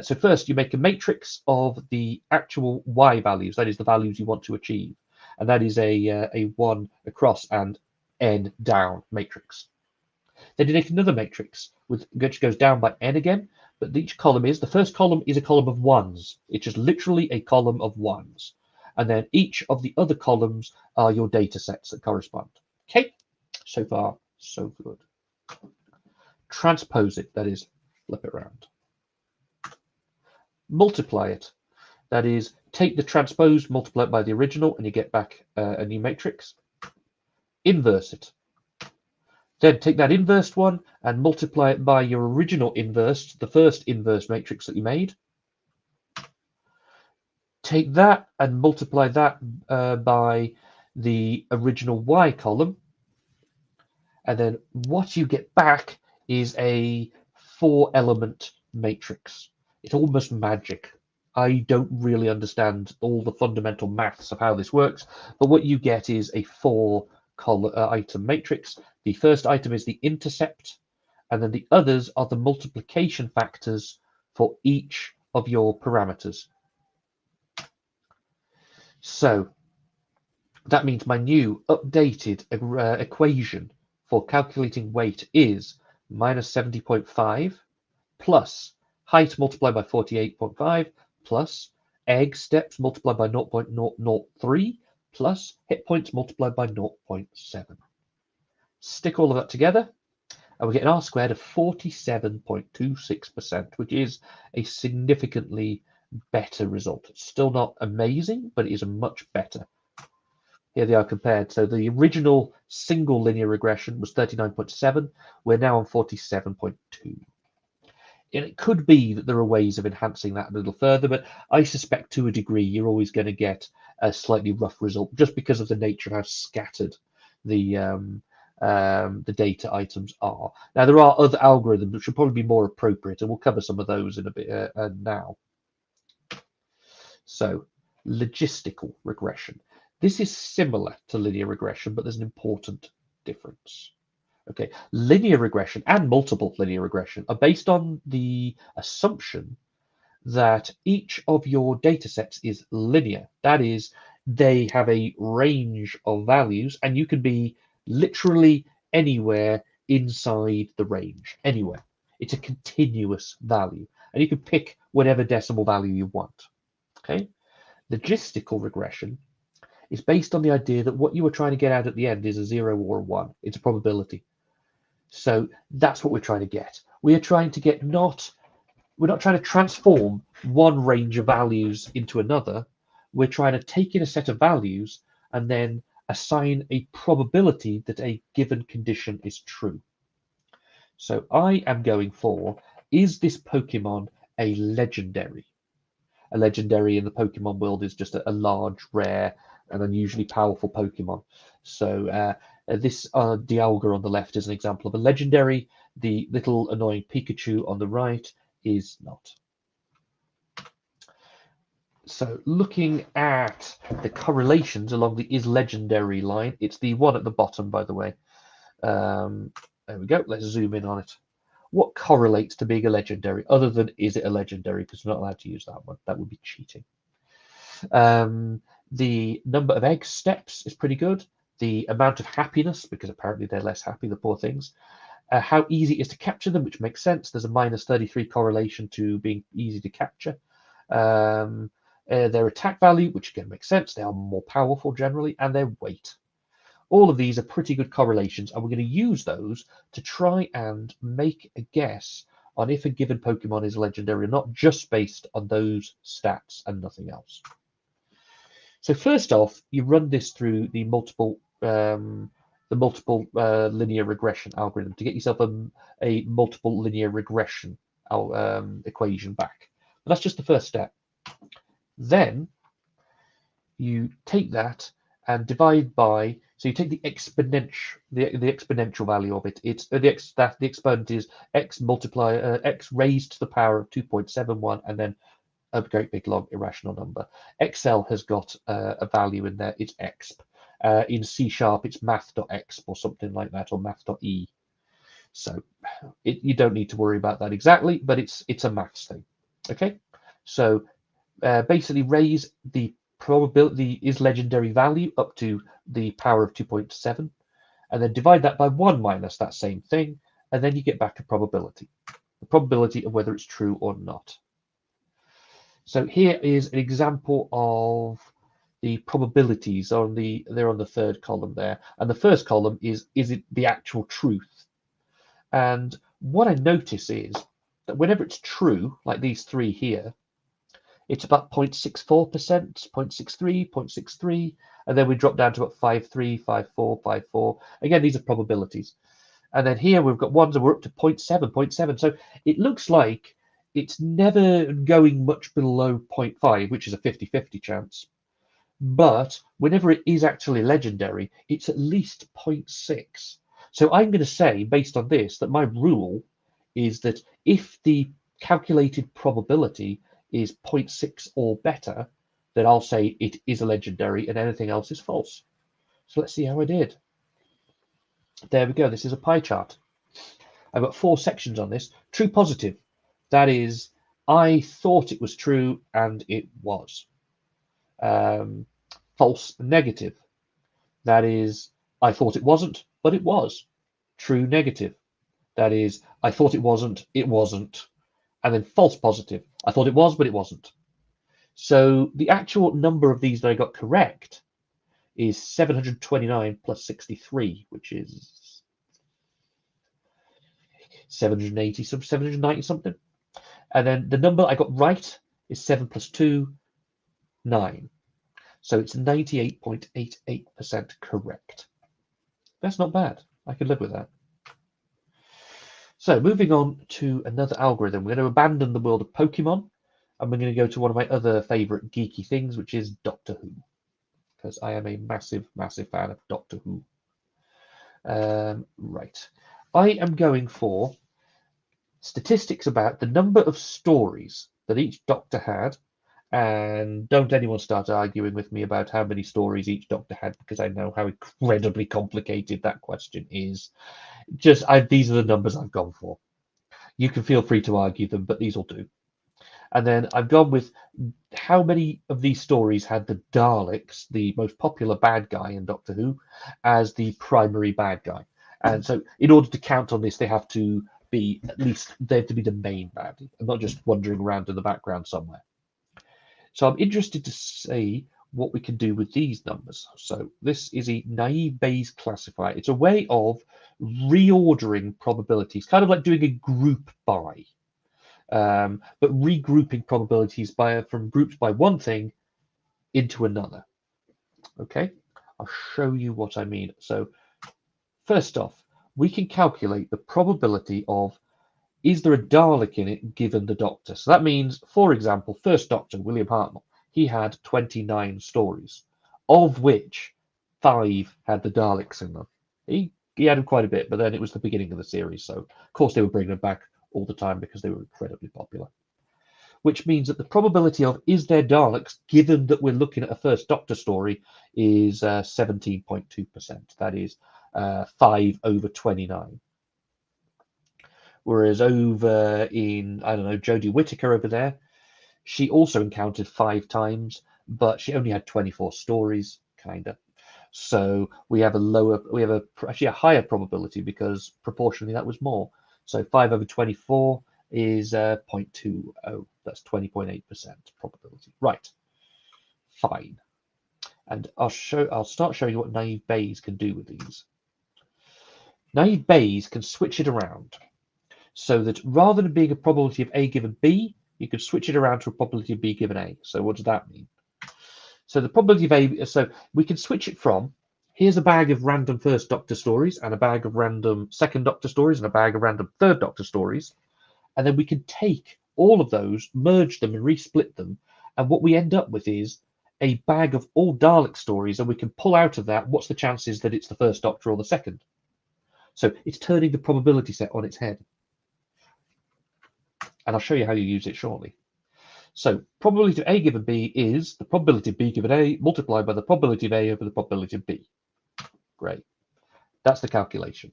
So first, you make a matrix of the actual y values, that is the values you want to achieve. And that is a 1 across and n down matrix. Then you make another matrix which goes down by n again, but each column is, the first column is a column of 1s. It's just literally a column of 1s. And then each of the other columns are your data sets that correspond. Okay, so far, so good. Transpose it, that is, flip it around. Multiply it, that is, take the transpose, multiply it by the original, and you get back a new matrix. Inverse it. Then take that inversed one and multiply it by your original inverse, the first inverse matrix that you made. Take that and multiply that by the original y column. And then what you get back is a 4-element matrix. It's almost magic. I don't really understand all the fundamental maths of how this works, but what you get is a 4-item matrix. The first item is the intercept, and then the others are the multiplication factors for each of your parameters. So that means my new updated equation for calculating weight is minus 70.5 plus height multiplied by 48.5 plus egg steps multiplied by 0.003 plus hit points multiplied by 0.7. Stick all of that together, and we get an R squared of 47.26%, which is a significantly better result. It's still not amazing, but it is a much better. Here they are compared. So the original single linear regression was 39.7. We're now on 47.2. And it could be that there are ways of enhancing that a little further, but I suspect to a degree you're always going to get a slightly rough result just because of the nature of how scattered the data items are. Now, there are other algorithms which should probably be more appropriate, and we'll cover some of those in a bit now. So, logistical regression. This is similar to linear regression, but there's an important difference. Okay, linear regression and multiple linear regression are based on the assumption that each of your data sets is linear. That is, they have a range of values, and you can be literally anywhere inside the range, anywhere. It's a continuous value, and you can pick whatever decimal value you want. Okay, logistical regression is based on the idea that what you were trying to get out at the end is a 0 or a 1. It's a probability. So that's what we're trying to get. We are trying to get we're not trying to transform one range of values into another. We're trying to take in a set of values and then assign a probability that a given condition is true. So I am going for, is this Pokemon a legendary? A legendary in the Pokemon world is just a large, rare, and unusually powerful Pokemon. So this Dialga on the left is an example of a legendary. The little annoying Pikachu on the right is not. So looking at the correlations along the is legendary line, it's the one at the bottom, by the way. There we go. Let's zoom in on it. What correlates to being a legendary, other than is it a legendary? Because we're not allowed to use that one. That would be cheating. The number of egg steps is pretty good. The amount of happiness, because apparently they're less happy, the poor things. How easy it is to capture them, which makes sense. There's a minus 33 correlation to being easy to capture. Their attack value, which again makes sense. They are more powerful generally, and their weight. All of these are pretty good correlations, and we're going to use those to try and make a guess on if a given Pokemon is legendary or not, just based on those stats and nothing else. So first off, you run this through the multiple linear regression algorithm to get yourself a multiple linear regression equation back. But that's just the first step. Then you take that and divide by, so you take the exponential value of it. It's the exponent is x x raised to the power of 2.71, and then a great big long irrational number. Excel has got a value in there. It's exp. In C#, it's math.exp or something like that, or math.e. So you don't need to worry about that exactly, but it's a maths thing. Okay, so basically raise the probability is legendary value up to the power of 2.7, and then divide that by 1 minus that same thing, and then you get back a probability, the probability of whether it's true or not. So here is an example of the probabilities they're on the third column there, and the first column is it the actual truth. And what I notice is that whenever it's true, like these three here, it's about 0.64%, 0.63, 0.63, and then we drop down to about 5.3, 5.4, 5.4. Again, these are probabilities. And then here we've got ones that we're up to 0.7, 0.7. So it looks like it's never going much below 0.5, which is a 50-50 chance. But whenever it is actually legendary, it's at least 0.6. So I'm going to say, based on this, that my rule is that if the calculated probability is 0.6 or better, then I'll say it is a legendary and anything else is false. So let's see how I did. There we go. This is a pie chart. I've got 4 sections on this. True positive. That is, I thought it was true and it was. False negative. That is, I thought it wasn't, but it was. True negative. That is, I thought it wasn't, and then false positive. I thought it was, but it wasn't. So the actual number of these that I got correct is 729 plus 63, which is 780, 790 something. And then the number I got right is 7 plus 2, 9. So it's 98.88% correct. That's not bad. I could live with that. So moving on to another algorithm, we're going to abandon the world of Pokemon, and we're going to go to one of my other favorite geeky things, which is Doctor Who, because I am a massive, massive fan of Doctor Who. Right. I am going for statistics about the number of stories that each Doctor had, and don't anyone start arguing with me about how many stories each Doctor had, because I know how incredibly complicated that question is. These are the numbers I've gone for. You can feel free to argue them, but these will do. And then I've gone with how many of these stories had the Daleks, the most popular bad guy in Doctor Who, as the primary bad guy. And so in order to count on this, they have to be the main bad, and not just wandering around in the background somewhere. So I'm interested to see what we can do with these numbers. So this is a naive Bayes classifier. It's a way of reordering probabilities, kind of like doing a group by, but regrouping probabilities from groups by one thing into another. Okay, I'll show you what I mean. So first off, we can calculate the probability of, is there a Dalek in it given the Doctor? So that means, for example, first Doctor, William Hartnell, he had 29 stories, of which 5 had the Daleks in them. He had quite a bit, but then it was the beginning of the series, so of course they were bringing them back all the time because they were incredibly popular. Which means that the probability of, is there Daleks, given that we're looking at a first Doctor story, is 17.2%. That is 5 over 29. Whereas over in, I don't know, Jodie Whittaker over there, she also encountered 5 times, but she only had 24 stories, kinda. So we have actually a higher probability because proportionally that was more. So 5 over 24 is 0.20. That's 20.8% probability. Right. Fine. And I'll start showing you what naive Bayes can do with these. Naive Bayes can switch it around, so that rather than being a probability of A given B, you could switch it around to a probability of B given A. So what does that mean? So the probability of A, so we can switch it from, here's a bag of random first Doctor stories and a bag of random second Doctor stories and a bag of random third Doctor stories. And then we can take all of those, merge them and resplit them. And what we end up with is a bag of all Dalek stories, and we can pull out of that what's the chances that it's the first Doctor or the second. So it's turning the probability set on its head. And I'll show you how you use it shortly. So probability of A given B is the probability of B given A multiplied by the probability of A over the probability of B. Great. That's the calculation.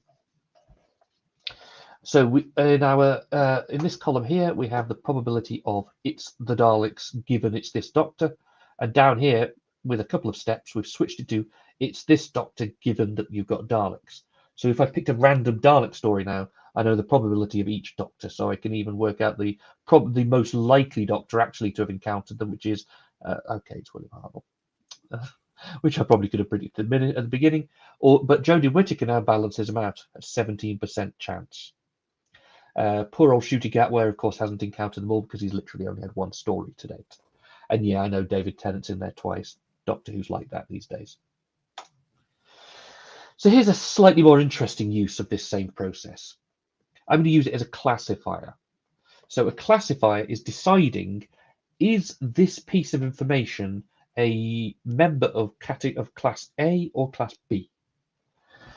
So we, in this column here, we have the probability of it's the Daleks given it's this Doctor. And down here, with a couple of steps, we've switched it to it's this Doctor given that you've got Daleks. So if I picked a random Dalek story now, I know the probability of each Doctor, so I can even work out the probably most likely Doctor actually to have encountered them, which is, okay, it's William Hartnell, which I probably could have predicted at the beginning. But Jodie Whittaker now balances them out at 17% chance. Poor old Shooty Gatware, of course, hasn't encountered them all because he's literally only had one story to date. And yeah, I know David Tennant's in there twice. Doctor Who's like that these days. So here's a slightly more interesting use of this same process. I'm going to use it as a classifier. So a classifier is deciding, is this piece of information a member of class A or class B?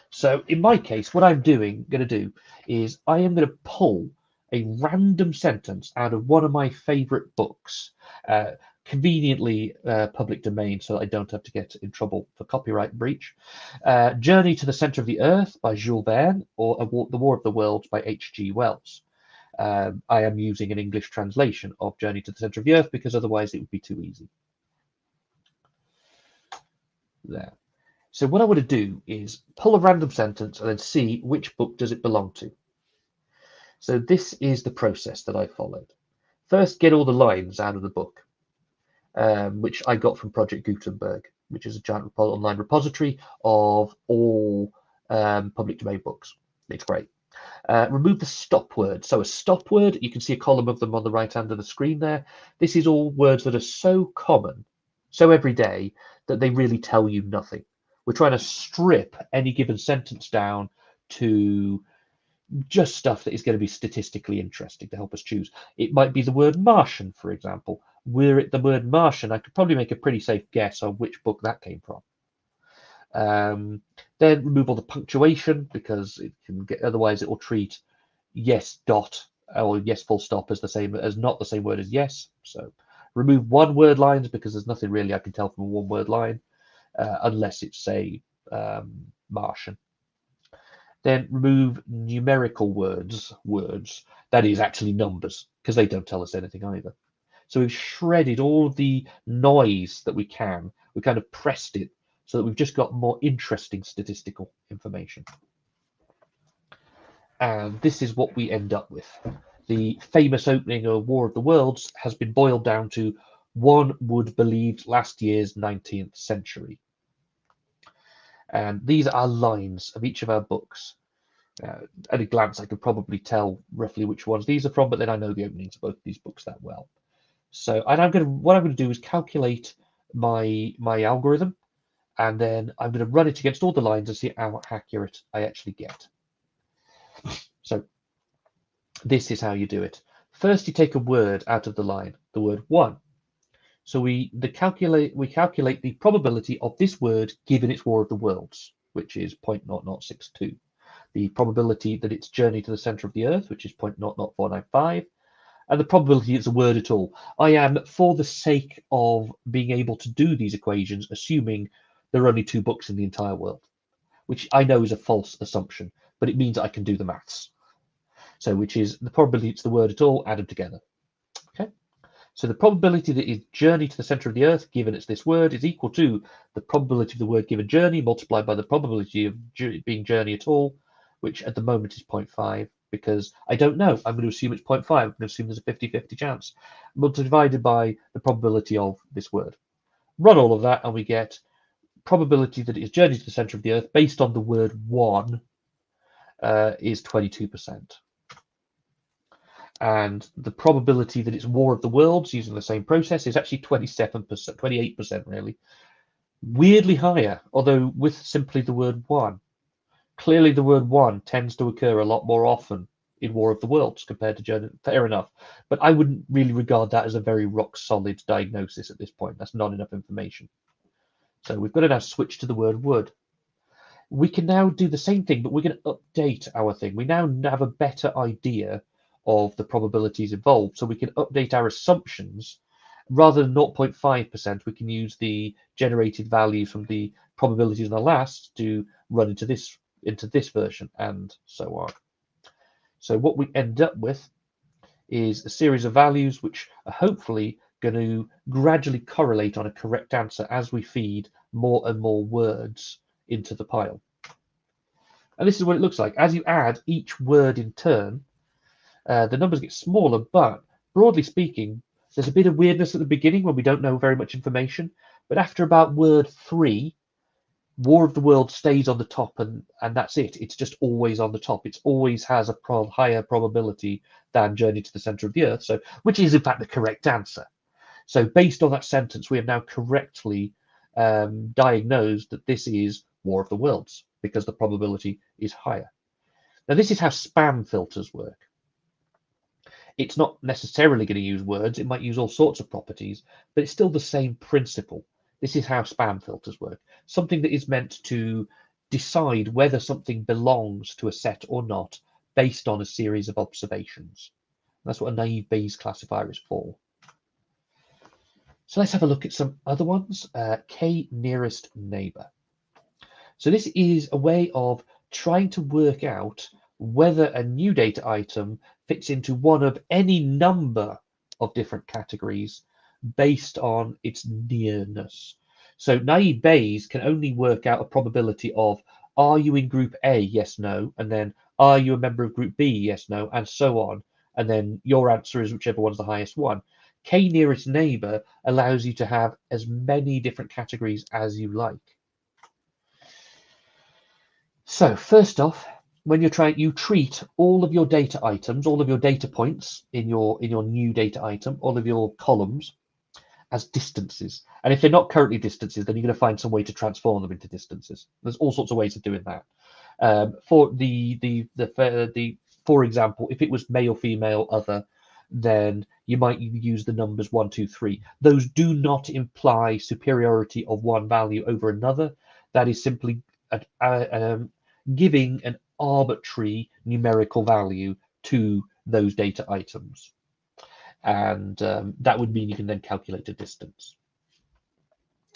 So in my case, what I'm going to do is I am going to pull a random sentence out of one of my favorite books, conveniently public domain so that I don't have to get in trouble for copyright breach. Journey to the Center of the Earth by Jules Verne, or The War of the Worlds by H.G. Wells. I am using an English translation of Journey to the Center of the Earth because otherwise it would be too easy. There. So what I want to do is pull a random sentence and then see which book does it belong to. So this is the process that I followed. First, get all the lines out of the book, which I got from Project Gutenberg, which is a giant online repository of all public domain books. It's great. Remove the stop word. So a stop word, you can see a column of them on the right hand of the screen there. This is all words that are so common, so everyday, that they really tell you nothing. We're trying to strip any given sentence down to just stuff that is going to be statistically interesting to help us choose. It might be the word Martian, for example. Were it the word Martian, I could probably make a pretty safe guess on which book that came from. Then remove all the punctuation because it can get, otherwise it will treat yes dot or yes full stop as the same as not the same word as yes. So remove one word lines because there's nothing really I can tell from a one word line. Unless it's, say, Martian. Then remove numerical words, that is actually numbers, because they don't tell us anything either. So we've shredded all of the noise that we can. We kind of pressed it so that we've just got more interesting statistical information. And this is what we end up with. The famous opening of War of the Worlds has been boiled down to one would believe last year's 19th century. And these are lines of each of our books. At a glance, I could probably tell roughly which ones these are from, but then I know the openings of both these books that well. So, and what I'm going to do is calculate my algorithm, and then I'm going to run it against all the lines and see how accurate I actually get. So, this is how you do it. First, you take a word out of the line, the word one. So we calculate the probability of this word given its War of the Worlds, which is 0.0062. The probability that it's Journey to the Center of the Earth, which is 0.00495, and the probability it's a word at all. I am, for the sake of being able to do these equations, assuming there are only two books in the entire world, which I know is a false assumption, but it means I can do the maths. So which is the probability it's the word at all added together. Okay. So the probability that is Journey to the Center of the Earth, given it's this word, is equal to the probability of the word given journey multiplied by the probability of being journey at all, which at the moment is 0.5, because I don't know. I'm going to assume it's 0.5. I'm going to assume there's a 50-50 chance, divided by the probability of this word. Run all of that, and we get probability that it is Journey to the Center of the Earth, based on the word one, is 22%. And the probability that it's War of the Worlds using the same process is actually 27%, 28% really. Weirdly higher, although with simply the word one. Clearly the word one tends to occur a lot more often in War of the Worlds compared to Journey. Fair enough, but I wouldn't really regard that as a very rock solid diagnosis at this point. That's not enough information. So we've got to now switch to the word wood. We can now do the same thing, but we're going to update our thing. We now have a better idea of the probabilities involved, so we can update our assumptions. Rather than 0.5%, we can use the generated values from the probabilities in the last to run into this version, and so on. So what we end up with is a series of values which are hopefully going to gradually correlate on a correct answer as we feed more and more words into the pile. And this is what it looks like. As you add each word in turn, the numbers get smaller, but broadly speaking, there's a bit of weirdness at the beginning when we don't know very much information. But after about word 3, War of the World stays on the top, and that's it. It's just always on the top. It always has a higher probability than Journey to the Center of the Earth, so which is in fact the correct answer. So based on that sentence, we have now correctly diagnosed that this is War of the Worlds because the probability is higher. Now this is how spam filters work. It's not necessarily going to use words. It might use all sorts of properties, but it's still the same principle. This is how spam filters work. Something that is meant to decide whether something belongs to a set or not based on a series of observations. That's what a naive Bayes classifier is for. So let's have a look at some other ones. K nearest neighbor. So this is a way of trying to work out whether a new data item fits into one of any number of different categories based on its nearness. So naive Bayes can only work out a probability of, are you in group A, yes, no, and then are you a member of group B, yes, no, and so on. And then your answer is whichever one's the highest one. K nearest neighbor allows you to have as many different categories as you like. So first off, when you're trying, you treat all of your data items, all of your data points in your new data item, all of your columns as distances. And if they're not currently distances, then you're going to find some way to transform them into distances. There's all sorts of ways of doing that. For example, if it was male, female, other, then you might use the numbers 1, 2, 3. Those do not imply superiority of one value over another. That is simply giving an arbitrary numerical value to those data items. And that would mean you can then calculate the distance.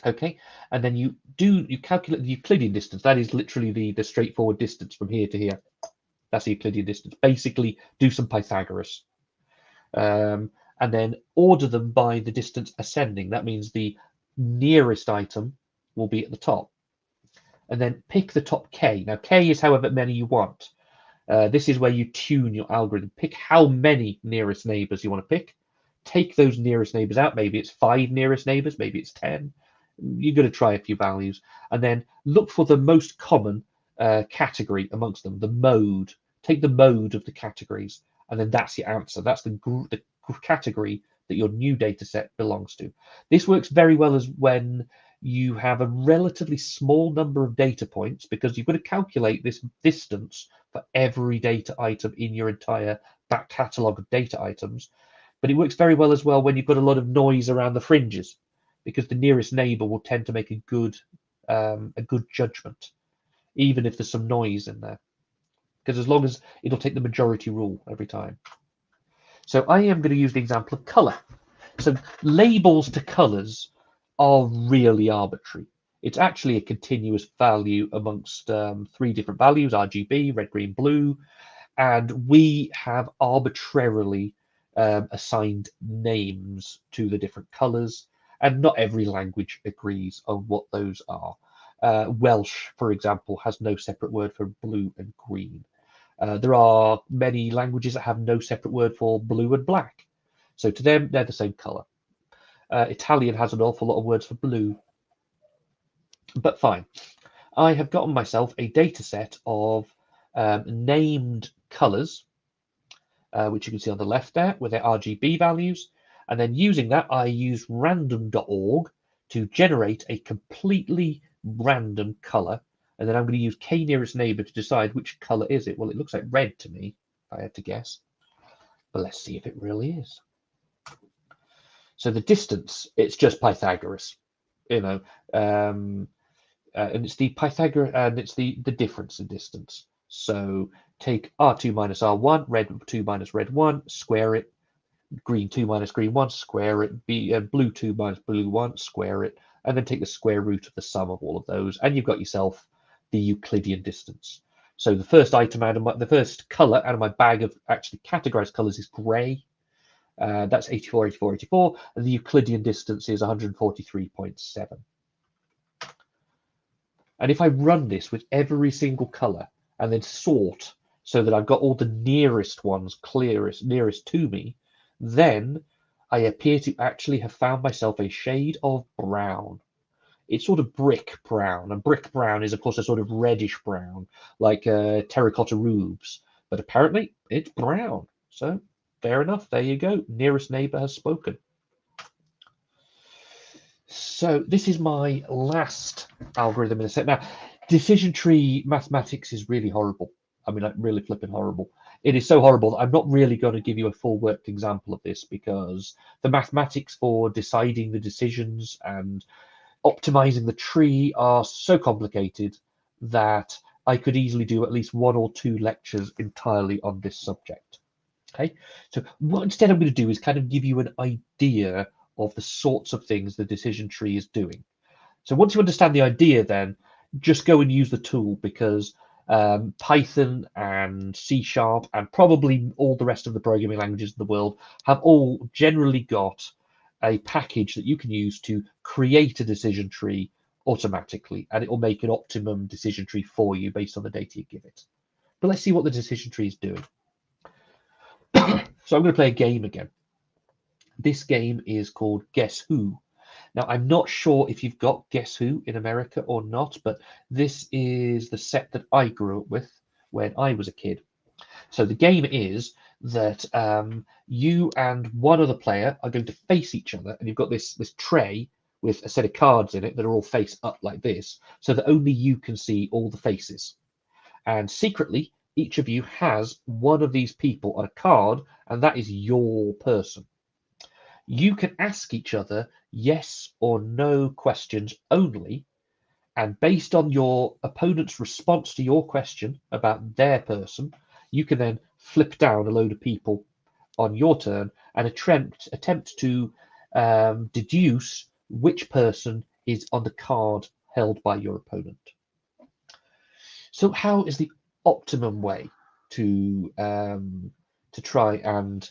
Okay, and then you calculate the Euclidean distance. That is literally the straightforward distance from here to here. That's the Euclidean distance. Basically, do some Pythagoras. And then order them by the distance ascending. That means the nearest item will be at the top. And then pick the top K. Now, K is however many you want. This is where you tune your algorithm. Pick how many nearest neighbors you want to pick. Take those nearest neighbors out. Maybe it's 5 nearest neighbors. Maybe it's 10. You're going to try a few values. And then look for the most common category amongst them, the mode. Take the mode of the categories. And then that's your answer. That's the category that your new data set belongs to. This works very well as when you have a relatively small number of data points, because you've got to calculate this distance for every data item in your entire back catalogue of data items. But it works very well as well when you've got a lot of noise around the fringes, because the nearest neighbor will tend to make a good judgment, even if there's some noise in there, because as long as it'll take the majority rule every time. So I am going to use the example of color. So labels to colors are really arbitrary. It's actually a continuous value amongst 3 different values: RGB, red, green, blue, and we have arbitrarily assigned names to the different colors, and not every language agrees on what those are. Welsh, for example, has no separate word for blue and green. There are many languages that have no separate word for blue and black. So to them, they're the same color. Italian has an awful lot of words for blue. But fine. I have gotten myself a data set of named colors, which you can see on the left there, with their RGB values. And then using that, I use random.org to generate a completely random color. And then I'm going to use K nearest neighbor to decide which color is it. Well, it looks like red to me. if I had to guess. But let's see if it really is. So the distance, it's just Pythagoras, and it's the Pythagoras, and it's the difference in distance. So take R2 minus R1, red 2 minus red 1, square it, green 2 minus green 1, square it, blue 2 minus blue 1, square it, and then take the square root of the sum of all of those, and you've got yourself the Euclidean distance. So the first item the first color out of my bag of actually categorized colors is gray. That's 84, 84, 84, and the Euclidean distance is 143.7. And if I run this with every single color and then sort so that I've got all the nearest ones nearest to me, then I appear to actually have found myself a shade of brown. It's sort of brick brown, and brick brown is, of course, a sort of reddish brown, like terracotta roofs, but apparently it's brown. So fair enough, there you go. Nearest neighbor has spoken. So this is my last algorithm in a set. Now, decision tree mathematics is really horrible. I mean, like really flipping horrible. It is so horrible that I'm not really going to give you a full worked example of this, because the mathematics for deciding the decisions and optimizing the tree are so complicated that I could easily do at least 1 or 2 lectures entirely on this subject. Okay, so what instead I'm going to do is kind of give you an idea of the sorts of things the decision tree is doing. So once you understand the idea, then just go and use the tool, because Python and C# and probably all the rest of the programming languages in the world have all generally got a package that you can use to create a decision tree automatically, and it will make an optimum decision tree for you based on the data you give it. But let's see what the decision tree is doing. So I'm going to play a game again. This game is called Guess Who. Now, I'm not sure if you've got Guess Who in America or not, but this is the set that I grew up with when I was a kid. So the game is that you and one other player are going to face each other, and you've got this tray with a set of cards in it that are all face up like this, so that only you can see all the faces. And secretly, each of you has one of these people on a card, and that is your person. You can ask each other yes or no questions only, and based on your opponent's response to your question about their person, you can then flip down a load of people on your turn and attempt to deduce which person is on the card held by your opponent. So how is the optimum way to try and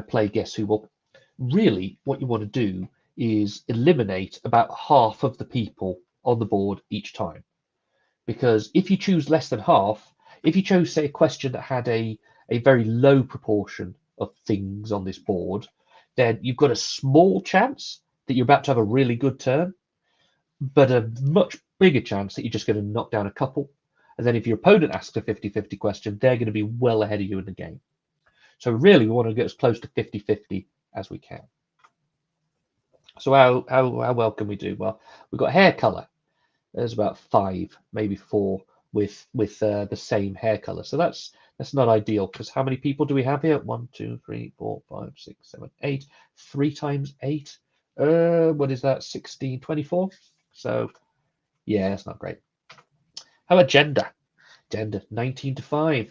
play Guess Who? Well, really what you want to do is eliminate about half of the people on the board each time, because if you choose less than half, if you chose, say, a question that had a very low proportion of things on this board, then you've got a small chance that you're about to have a really good turn, but a much bigger chance that you're just going to knock down a couple. And then if your opponent asks a 50-50 question, they're going to be well ahead of you in the game. So really, we want to get as close to 50-50 as we can. So how well can we do? Well, we've got hair color. There's about 5, maybe 4 with the same hair color. So that's not ideal, because how many people do we have here? 1, 2, 3, 4, 5, 6, 7, 8. 3 times 8. What is that? 16, 24. So yeah, that's not great. How about gender? Gender 19-5.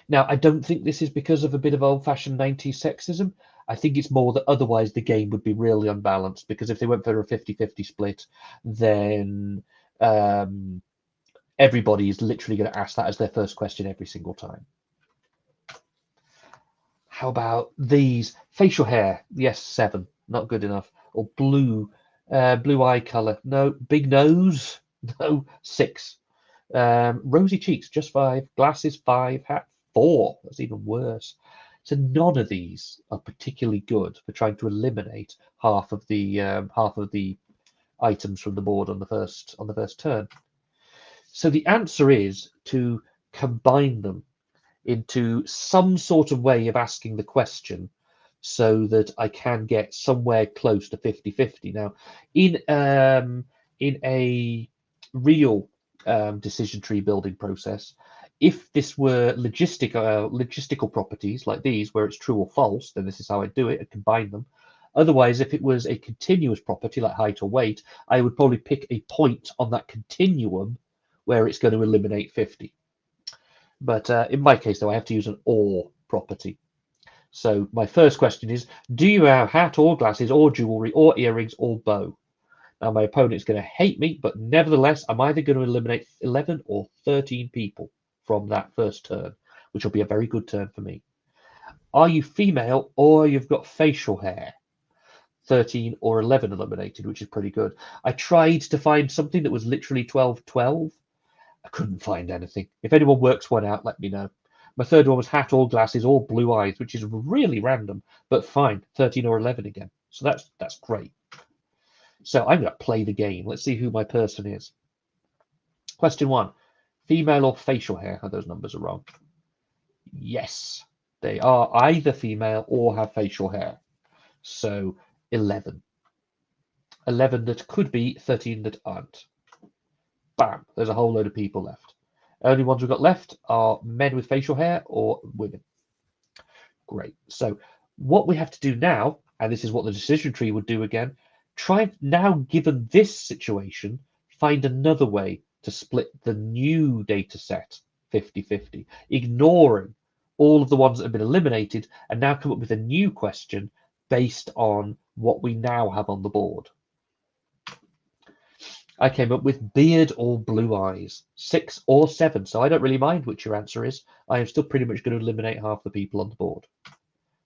Now, I don't think this is because of a bit of old-fashioned 90s sexism. I think it's more that otherwise the game would be really unbalanced, because if they went for a 50-50 split, then everybody is literally going to ask that as their first question every single time. How about these? Facial hair, yes, 7, not good enough. Or blue eye color, no. Big nose, no, 6. Rosy cheeks, just 5. Glasses, 5. Hat, 4. That's even worse. So none of these are particularly good for trying to eliminate half of the items from the board on the first turn. So the answer is to combine them into some sort of way of asking the question, so that I can get somewhere close to 50-50. Now, in a real decision tree building process, If this were logistical properties like these, where it's true or false, then this is how I do it, I combine them. Otherwise, if it was a continuous property like height or weight, I would probably pick a point on that continuum where it's going to eliminate 50. But in my case, though, I have to use an or property. So my first question is, do you have hat or glasses or jewelry or earrings or bow? Now my opponent's going to hate me, but nevertheless, I'm either going to eliminate 11 or 13 people from that first turn, which will be a very good turn for me. Are you female or you've got facial hair? 13 or 11 eliminated, which is pretty good. I tried to find something that was literally 12-12. I couldn't find anything. If anyone works one out, let me know. My third one was hat or glasses or blue eyes, which is really random, but fine, 13 or 11 again. So that's great. So I'm going to play the game. Let's see who my person is. Question 1, female or facial hair? Oh, those numbers are wrong. Yes, they are either female or have facial hair. So 11. 11 that could be, 13 that aren't. Bam, there's a whole load of people left. Only ones we've got left are men with facial hair or women. Great. So what we have to do now, and this is what the decision tree would do again, try now, given this situation, find another way to split the new data set 50-50, ignoring all of the ones that have been eliminated, and now come up with a new question based on what we now have on the board. I came up with beard or blue eyes, 6 or 7. So I don't really mind which your answer is. I am still pretty much going to eliminate half the people on the board.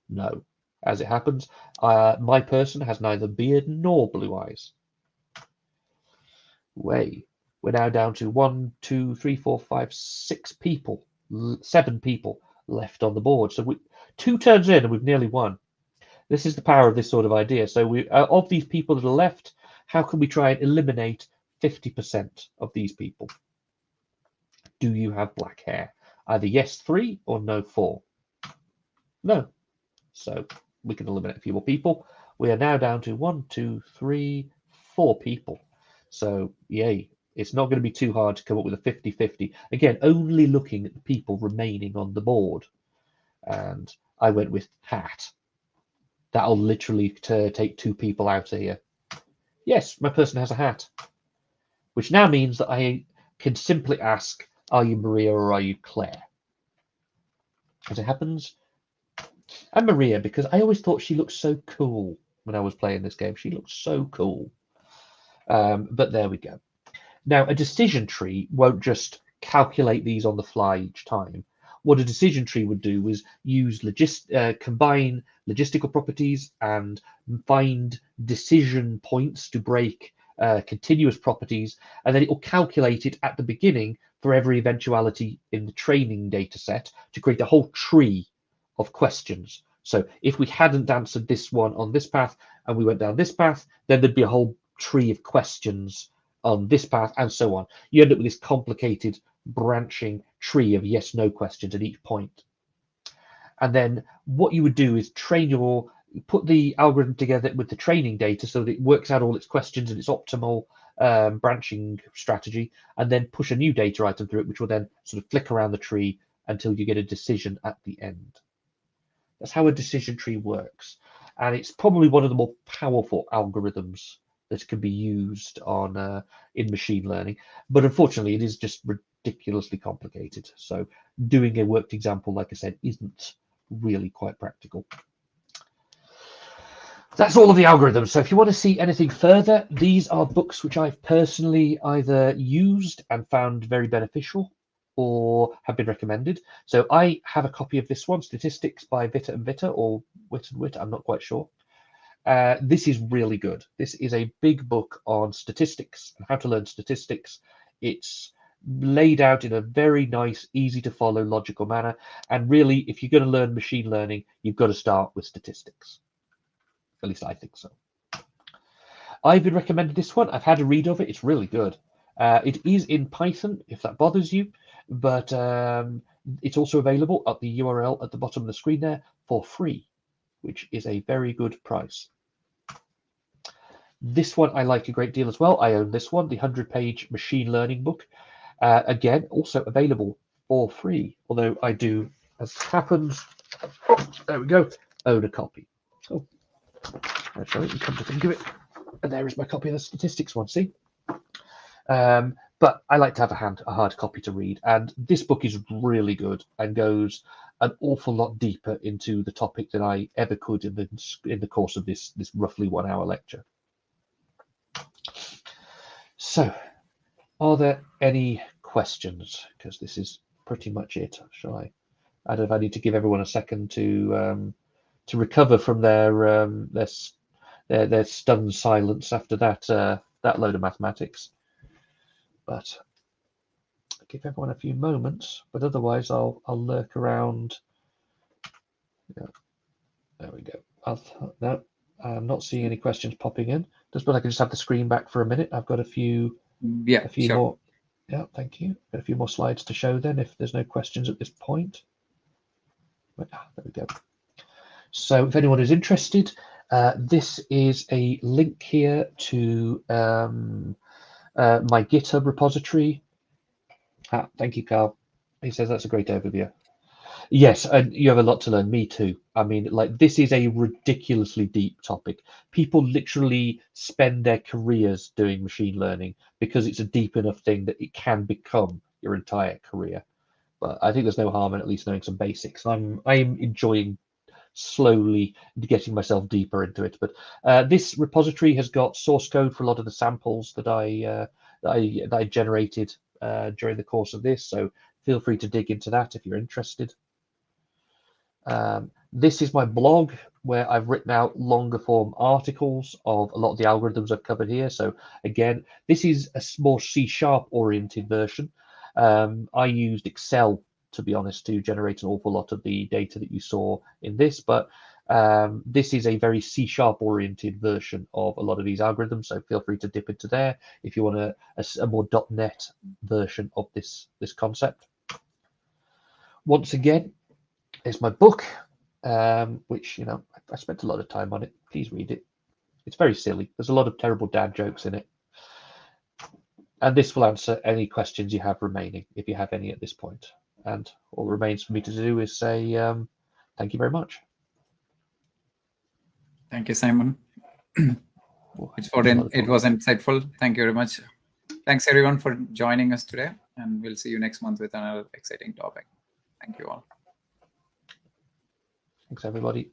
No. As it happens, my person has neither beard nor blue eyes. We're now down to 1, 2, 3, 4, 5, 6 people, 7 people left on the board. So 2 turns in and we've nearly won. This is the power of this sort of idea. So we of these people that are left, how can we try and eliminate 50% of these people? Do you have black hair? Either yes 3 or no 4. No. So we can eliminate a few more people. We are now down to 1, 2, 3, 4 people. So yay. It's not going to be too hard to come up with a 50-50. Again, only looking at the people remaining on the board. And I went with hat. That'll literally take 2 people out of here. Yes, my person has a hat. Which now means that I can simply ask, are you Maria or are you Claire? As it happens, I'm Maria because I always thought she looked so cool when I was playing this game. She looked so cool. But there we go. Now, a decision tree won't just calculate these on the fly each time. What a decision tree would do is use combine logistical properties and find decision points to break continuous properties, and then it will calculate it at the beginning for every eventuality in the training data set to create a whole tree of questions. So if we hadn't answered this one on this path and we went down this path, then there'd be a whole tree of questions on this path and so on. You end up with this complicated branching tree of yes/no questions at each point. And then what you would do is put the algorithm together with the training data so that it works out all its questions and its optimal branching strategy, and then push a new data item through it, which will then sort of flick around the tree until you get a decision at the end. That's how a decision tree works. And it's probably one of the more powerful algorithms that can be used on in machine learning. But unfortunately, it is just ridiculously complicated. So doing a worked example, like I said, isn't really quite practical. That's all of the algorithms. So if you want to see anything further, these are books which I've personally either used and found very beneficial or have been recommended. So I have a copy of this one, Statistics by Witte and Witte, or Witte and Witte, I'm not quite sure. This is really good. This is a big book on statistics and how to learn statistics. It's laid out in a very nice, easy to follow, logical manner. And really, if you're going to learn machine learning, you've got to start with statistics. At least I think so. I've been recommended this one. I've had a read of it. It's really good. It is in Python, if that bothers you, but it's also available at the URL at the bottom of the screen there for free, which is a very good price. This one I like a great deal as well. I own this one, the 100-page machine learning book. Again, also available for free, although I do, as happens, there we go, own a copy. Oh, actually, you come to think of it, and there is my copy of the statistics one, see? But I like to have a hard copy to read, and this book is really good and goes an awful lot deeper into the topic than I ever could in the course of this roughly 1 hour lecture. So, are there any questions? Because this is pretty much it. Shall I? I don't know if I need to give everyone a second to recover from their stunned silence after that load of mathematics. But I'll give everyone a few moments. But otherwise, I'll lurk around. Yeah, there we go. No, I'm not seeing any questions popping in. Just but I can just have the screen back for a minute. I've got a few sure. more. Yeah, thank you. Got a few more slides to show then if there's no questions at this point. But, there we go. So if anyone is interested, this is a link here to my GitHub repository. Thank you, Carl. He says that's a great overview. Yes, and you have a lot to learn. Me too. I mean, like, this is a ridiculously deep topic. People literally spend their careers doing machine learning because it's a deep enough thing that it can become your entire career. But I think there's no harm in at least knowing some basics. I'm enjoying slowly getting myself deeper into it. But this repository has got source code for a lot of the samples that I generated during the course of this. So feel free to dig into that if you're interested. This is my blog where I've written out longer form articles of a lot of the algorithms I've covered here. So again, this is a more C# oriented version. I used Excel, to be honest, to generate an awful lot of the data that you saw in this, but this is a very C# oriented version of a lot of these algorithms. So feel free to dip into there if you want a more .NET version of this concept. Once again, is my book, which, you know, I spent a lot of time on it. Please read it. It's very silly. There's a lot of terrible dad jokes in it. And this will answer any questions you have remaining, if you have any at this point. And all that remains for me to do is say thank you very much. Thank you, Simon. It was insightful. Thank you very much. Thanks, everyone, for joining us today. And we'll see you next month with another exciting topic. Thank you all. Thanks, everybody.